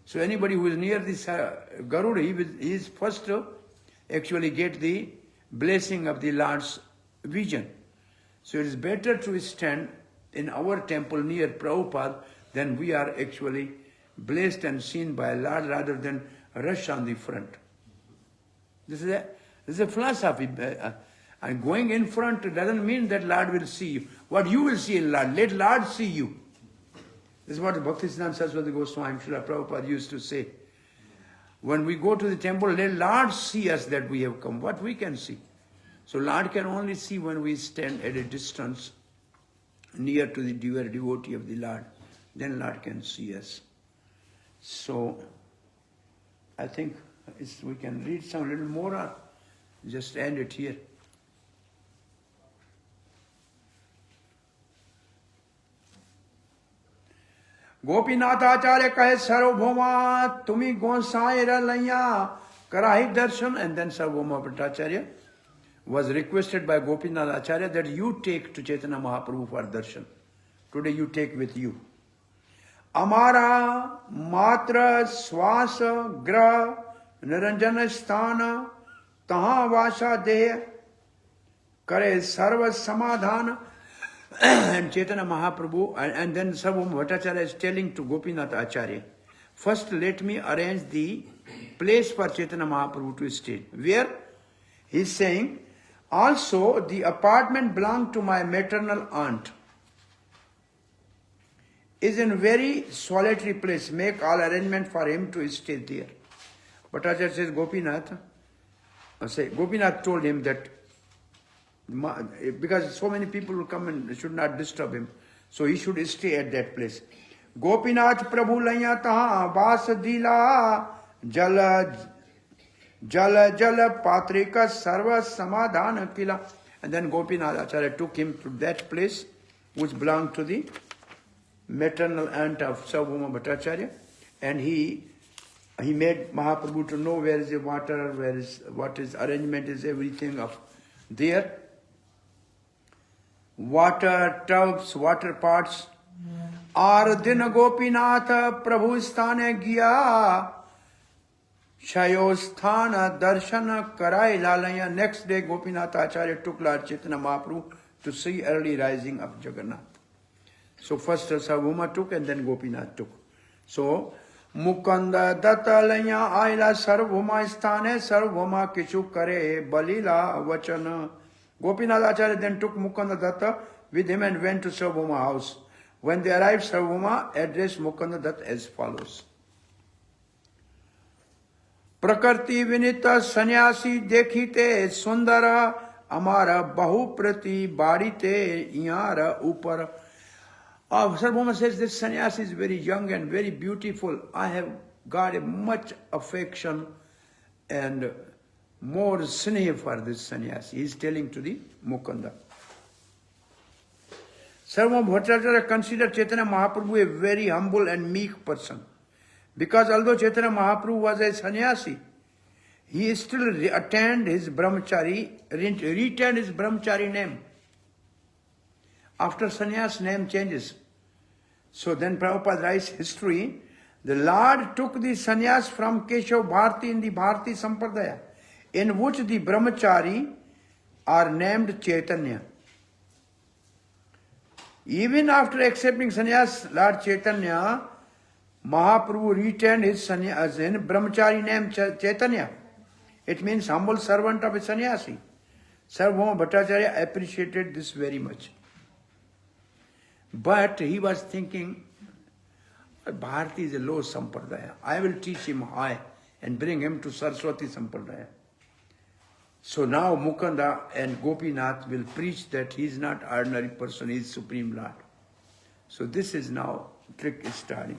So anybody who is near this Garuda, he is first to actually get the blessing of the Lord's vision. So it is better to stand in our temple near Prabhupada than we are actually blessed and seen by Lord rather than rush on the front. This is a philosophy. And going in front doesn't mean that Lord will see you. What you will see in Lord, let Lord see you. This is what Bhaktisiddhanta Saraswati Goswami Srila Prabhupada used to say. When we go to the temple, let Lord see us that we have come. What we can see. So Lord can only see when we stand at a distance near to the devotee of the Lord. Then Lord can see us. So I think we can read some little more or just end it here. Gopinath Acharya kahe Sarvabhauma tumi Gosai Ralaya Karahi Darshan, and then Sarvabhauma Bhattacharya was requested by Gopinath Acharya that you take to Chaitanya Mahaprabhu for darshan. Today you take with you. Amara Matra Swasa Gra Niranjana Sthana Taha Vasa Deha Kare Sarva Samadhana. And Chaitanya Mahaprabhu, and then Sarvabhauma Bhattacharya is telling to Gopinath Acharya, first let me arrange the place for Chaitanya Mahaprabhu to stay. Where? He is saying, also the apartment belonged to my maternal aunt. Is in very solitary place. Make all arrangement for him to stay there. Bhattacharya says, Gopinath told him that because so many people will come and should not disturb him, so he should stay at that place. Gopinath Prabhu laya taha vas dila jala patrika sarva samadhana kila. And then Gopinath Acharya took him to that place which belonged to the maternal aunt of Sarvabhauma Bhattacharya, and he made Mahaprabhu to know where is the water, what is arrangement is everything of there. Water tubs, water pots. Ar din Gopinath Prabhu sthane gya Shayo sthana darshana karai lalaya. Next day Gopinath Acharya took Lord Chaitanya Mahaprabhu to see early rising of Jagannath. So first Sarvabhauma took and then Gopinath took. So Mukanda datalaya aila Sarvabhauma sthane Sarvabhauma kichu kare balila vachana. Gopinath Acharya then took Mukanda Datta with him and went to Sarvabhauma house. When they arrived, Sarvabhauma addressed Mukanda Datta as follows. Prakriti vinita sannyasi dekhite sundara amara bahuprati badite iyara upar. Sarvabhauma says this sannyasi is very young and very beautiful. I have got a much affection and more sneha for this sannyasi. He is telling to the Mukunda. Sarvabhauma Bhattacharya considered Chaitanya Mahaprabhu a very humble and meek person. Because although Chaitanya Mahaprabhu was a sannyasi, he still retained his brahmachari name. After sannyas, name changes. So then Prabhupada writes history. The Lord took the sannyas from Keshav Bharati in the Bharati Sampradaya, in which the brahmachari are named Chaitanya. Even after accepting sannyas, Lord Chaitanya, Mahaprabhu retained his sannyas in brahmachari name Chaitanya. It means humble servant of a sannyasi. Sarvabhauma Bhattacharya appreciated this very much. But he was thinking, Bharati is a low sampradaya. I will teach him high and bring him to Saraswati sampradaya. So now Mukunda and Gopinath will preach that he is not ordinary person, he is Supreme Lord. So this is now, trick is starting.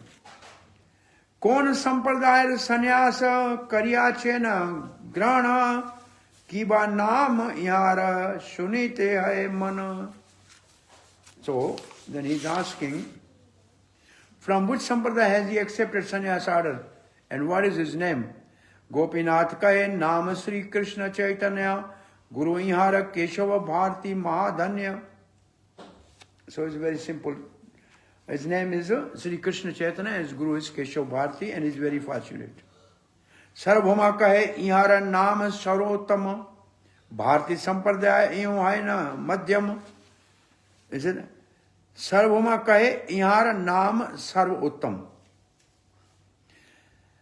Kon sampradaya sannyasa karya chena grana kiba naam yara shunite hai mana. So then he is asking, from which sampradaya has he accepted sannyas order and what is his name? Gopinath kahe naam Sri Krishna Chaitanya Guru ihara Keshava Bharati Mahadanya. So it's very simple. His name is Sri Krishna Chaitanya, his Guru is Keshava Bharati and he is very fortunate. Sarvabhauma kahe ihara naam Sarvotama Bharati Sampradaya ihaina Madhyam. Is it? Sarvabhauma kahe ihara naam Sarvottam.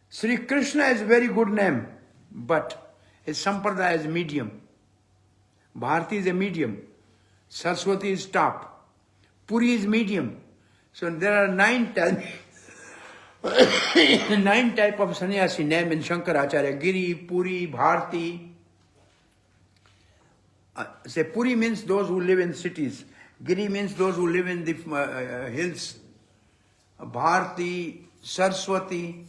Sri Krishna is a very good name, but his sampradaya is medium. Bharati is a medium. Saraswati is top. Puri is medium. So there are 9 types of sannyasi name in Shankaracharya. Giri, Puri, Bharati. Say Puri means those who live in cities. Giri means those who live in the hills. Bharati, Saraswati.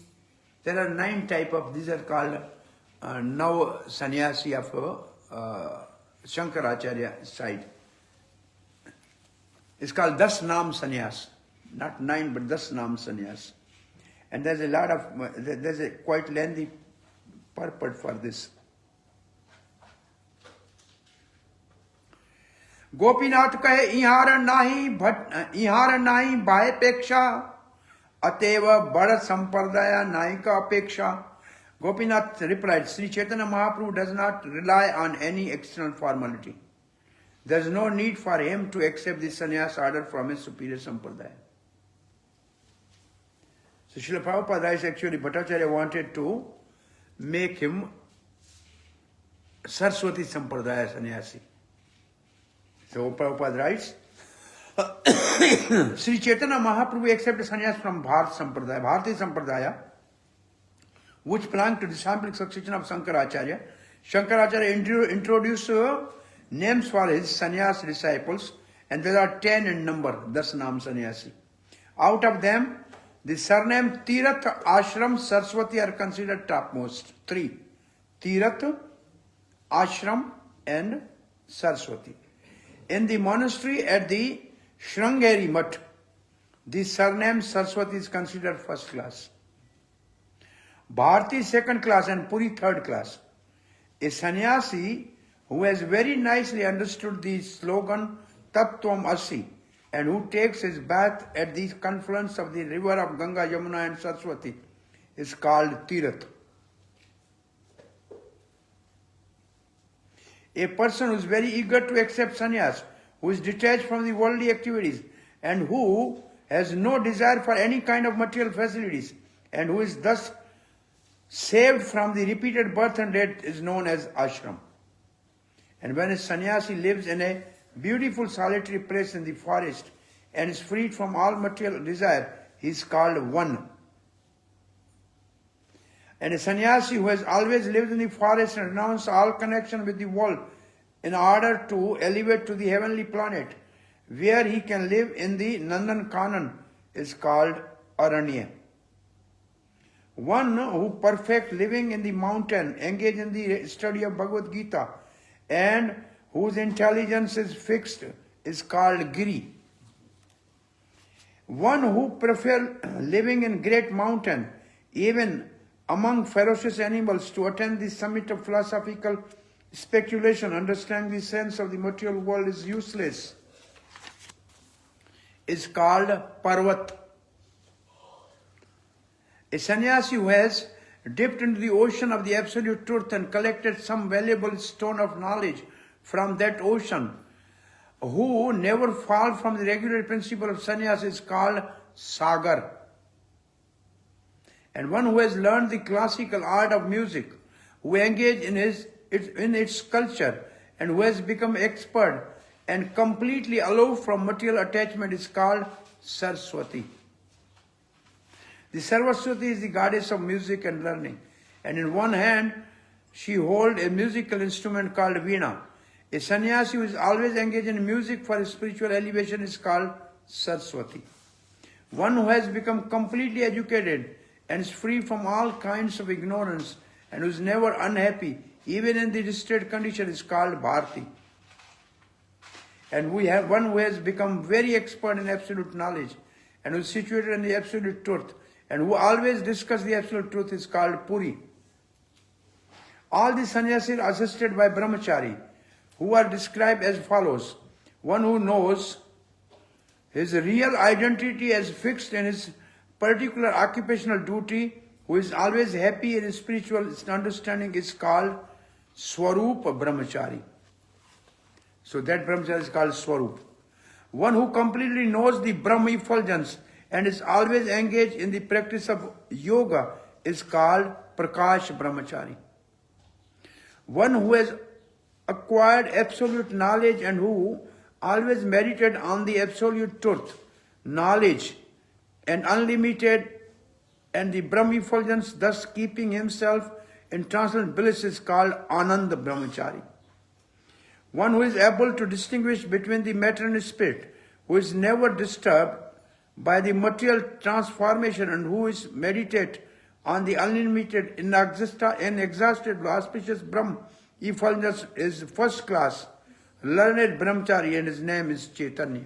There are 9 types of, these are called now sannyasi of Shankaracharya side. It's called Das Nam Sannyas. Not 9 but Das Nam Sannyas. And there's a lot of, there's a quite lengthy purport for this. Gopinath kahe ihara nahi bhai peksha ateva bada sampradaya naika apeksha. Gopinath replied, Sri Chaitanya Mahaprabhu does not rely on any external formality. There is no need for him to accept the sannyas order from his superior sampradaya. So Srila Prabhupada writes, actually Bhattacharya wanted to make him Saraswati sampradaya sannyasi. So Prabhupada writes, Sri Chaitanya Mahaprabhu accepted sannyas from Bharati Sampradaya, which belonged to the disciplic succession of Shankaracharya. Shankaracharya introduced names for his sannyas disciples, and there are 10 in number, Das Nam Sannyasi. Out of them, the surname Tirath, Ashram, Saraswati are considered topmost. 3. Tirath, Ashram and Saraswati. In the monastery at the Shrangeri Mutt, The surname Saraswati is considered first class. Bharti second class and Puri third class. A sannyasi who has very nicely understood the slogan Tat Tvam Asi and who takes his bath at the confluence of the river of Ganga, Yamuna and Saraswati is called Tirath. A person who is very eager to accept sannyas, who is detached from the worldly activities and who has no desire for any kind of material facilities and who is thus saved from the repeated birth and death is known as ashram. And when a sannyasi lives in a beautiful solitary place in the forest and is freed from all material desire, he is called one. And a sannyasi who has always lived in the forest and renounced all connection with the world in order to elevate to the heavenly planet, where he can live in the Nandan Kanan, is called Aranya. One who perfect living in the mountain, engage in the study of Bhagavad Gita, and whose intelligence is fixed is called Giri. One who prefer living in great mountain, even among ferocious animals, to attain the summit of philosophical speculation, understanding the sense of the material world is useless, is called Parvat. A sannyasi who has dipped into the ocean of the absolute truth and collected some valuable stone of knowledge from that ocean, who never fall from the regular principle of sannyas, is called Sagar. And one who has learned the classical art of music, who engage in its culture, and who has become expert and completely aloof from material attachment is called Saraswati. The Saraswati is the goddess of music and learning, and in one hand she holds a musical instrument called Veena. A sannyasi who is always engaged in music for spiritual elevation is called Saraswati. One who has become completely educated and is free from all kinds of ignorance and who is never unhappy, even in the distressed condition, is called Bharti. And we have one who has become very expert in absolute knowledge and who is situated in the absolute truth and who always discuss the absolute truth is called Puri. All the sannyasis are assisted by brahmachari, who are described as follows. One who knows his real identity as fixed in his particular occupational duty, who is always happy in his spiritual understanding, is called Swarupa Brahmachari. So that Brahmachari is called Swarup. One who completely knows the Brahma effulgence and is always engaged in the practice of yoga is called Prakash Brahmachari. One who has acquired absolute knowledge and who always meditate on the absolute truth, knowledge, and unlimited and the Brahma effulgence, thus keeping himself in transcendent bliss, is called Ananda Brahmachari. One who is able to distinguish between the matter and spirit, who is never disturbed by the material transformation and who is meditate on the unlimited, inexhaustible, auspicious Brahma effulgence is first class, learned Brahmachari, and his name is Chaitanya.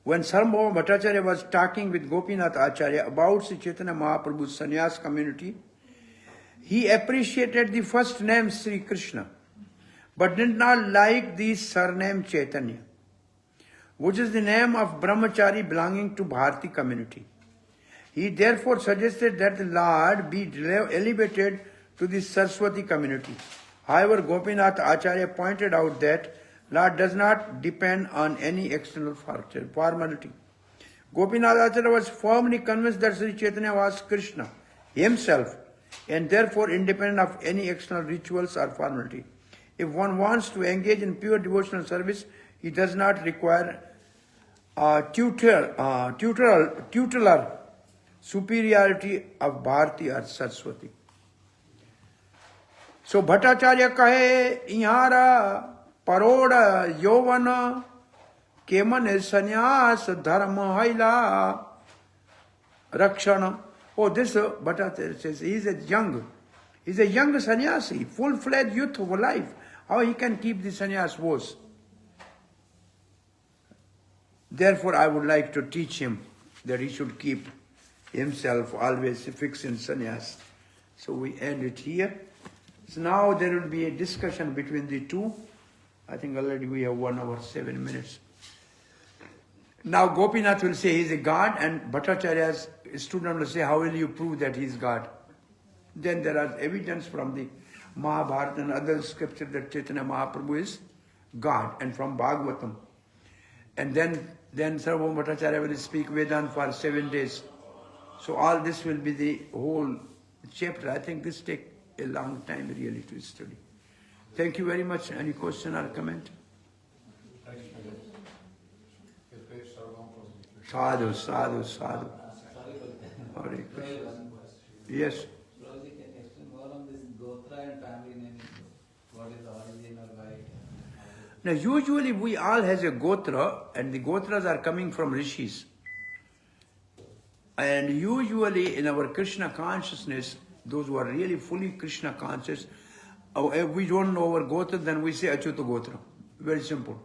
When Sarvabhauma Bhattacharya was talking with Gopinath Acharya about Sri Chaitanya Mahaprabhu's sannyas community, he appreciated the first name Sri Krishna, but did not like the surname Chaitanya, which is the name of Brahmachari belonging to Bharti community. He therefore suggested that the Lord be elevated to the Saraswati community. However, Gopinath Acharya pointed out that Lord does not depend on any external formality. Gopinath Acharya was firmly convinced that Sri Chaitanya was Krishna himself and therefore independent of any external rituals or formality. If one wants to engage in pure devotional service, he does not require tutelar superiority of Bharti or Saraswati. So Bhattacharya kahe ihara paroda yovana keman sannyas dharma haila rakshana. Oh, this Bhattacharya says he's a young sannyasi, full-fledged youth of life. How he can keep the sannyas vows? Therefore, I would like to teach him that he should keep himself always fixed in sannyas. So we end it here. So now there will be a discussion between the two. I think already we have 1 hour, 7 minutes. Now Gopinath will say he is a god, and Bhattacharya's student will say, how will you prove that he is God? Then there are evidence from the Mahabharata and other scriptures that Chaitanya Mahaprabhu is God, and from Bhagavatam. And then Sarvabhauma Bhattacharya will speak Vedanta for 7 days. So all this will be the whole chapter. I think this take a long time really to study. Thank you very much. Any question or comment? Sadhu, sadhu, sadhu. Hare Krishna. Yes. Prabhuji, can you explain more on this Gotra and family name? What is the origin or why? Now usually we all has a Gotra, and the Gotras are coming from Rishis. And usually in our Krishna consciousness, those who are really fully Krishna conscious, if we don't know our Gotra, then we say Achyuta Gotra. Very simple.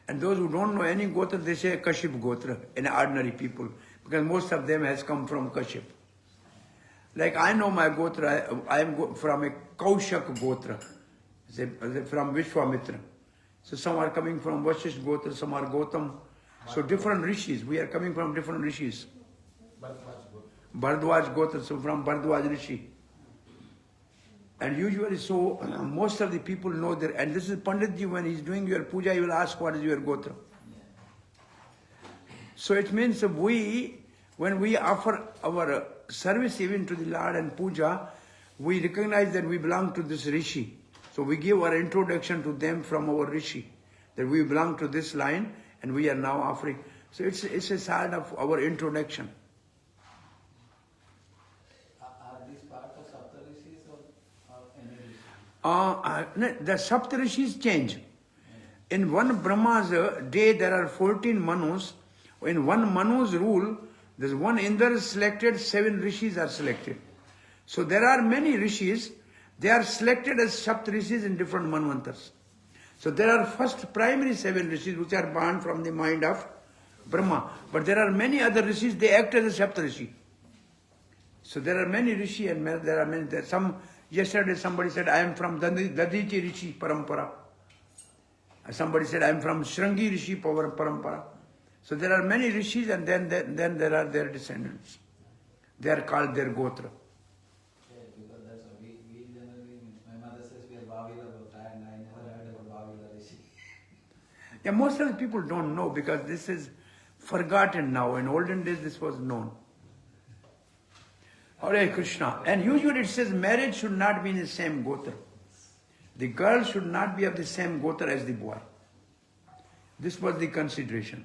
And those who don't know any Gotra, they say Kashyap Gotra, in ordinary people, because most of them has come from Kashyap. Like I know my Gotra, I am from a Kaushak Gotra, from Vishwamitra. So some are coming from Vashish Gotra, some are Gautam. So different rishis, we are coming from different rishis. Bharadwaj Gotra, so from Bharadwaj Rishi. And usually, so most of the people know that, and this is Panditji, when he's doing your puja, he will ask what is your Gotra. So it means when we offer our service even to the Lord and puja, we recognize that we belong to this Rishi. So we give our introduction to them from our Rishi, that we belong to this line and we are now offering. So it's a sort of our introduction. Are these part of Saptarishis or any Rishi? The Saptarishis change. In one Brahma's day, there are 14 Manus. In one Manu's rule, there's one Indra is selected, 7 Rishis are selected. So there are many Rishis. They are selected as Saptarishis in different Manvantars. So there are first primary 7 Rishis which are born from the mind of Brahma. But there are many other Rishis, they act as a Saptarishi. So there are many Rishi and there are many. Yesterday somebody said, I am from Dadichi Rishi Parampara. Somebody said, I am from Shringi Rishi Parampara. So there are many Rishis and then there are their descendants. They are called their Gotra. Yeah, because that's what we generally, my mother says we are Bhavila Gotra and I never heard about Bhavila Rishi. Yeah, most of the people don't know because this is forgotten now. In olden days this was known. Hare Krishna. And usually it says marriage should not be in the same Gotra. The girl should not be of the same Gotra as the boy. This was the consideration.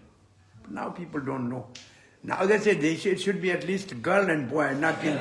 But now people don't know. Now they say it should be at least girl and boy, not in...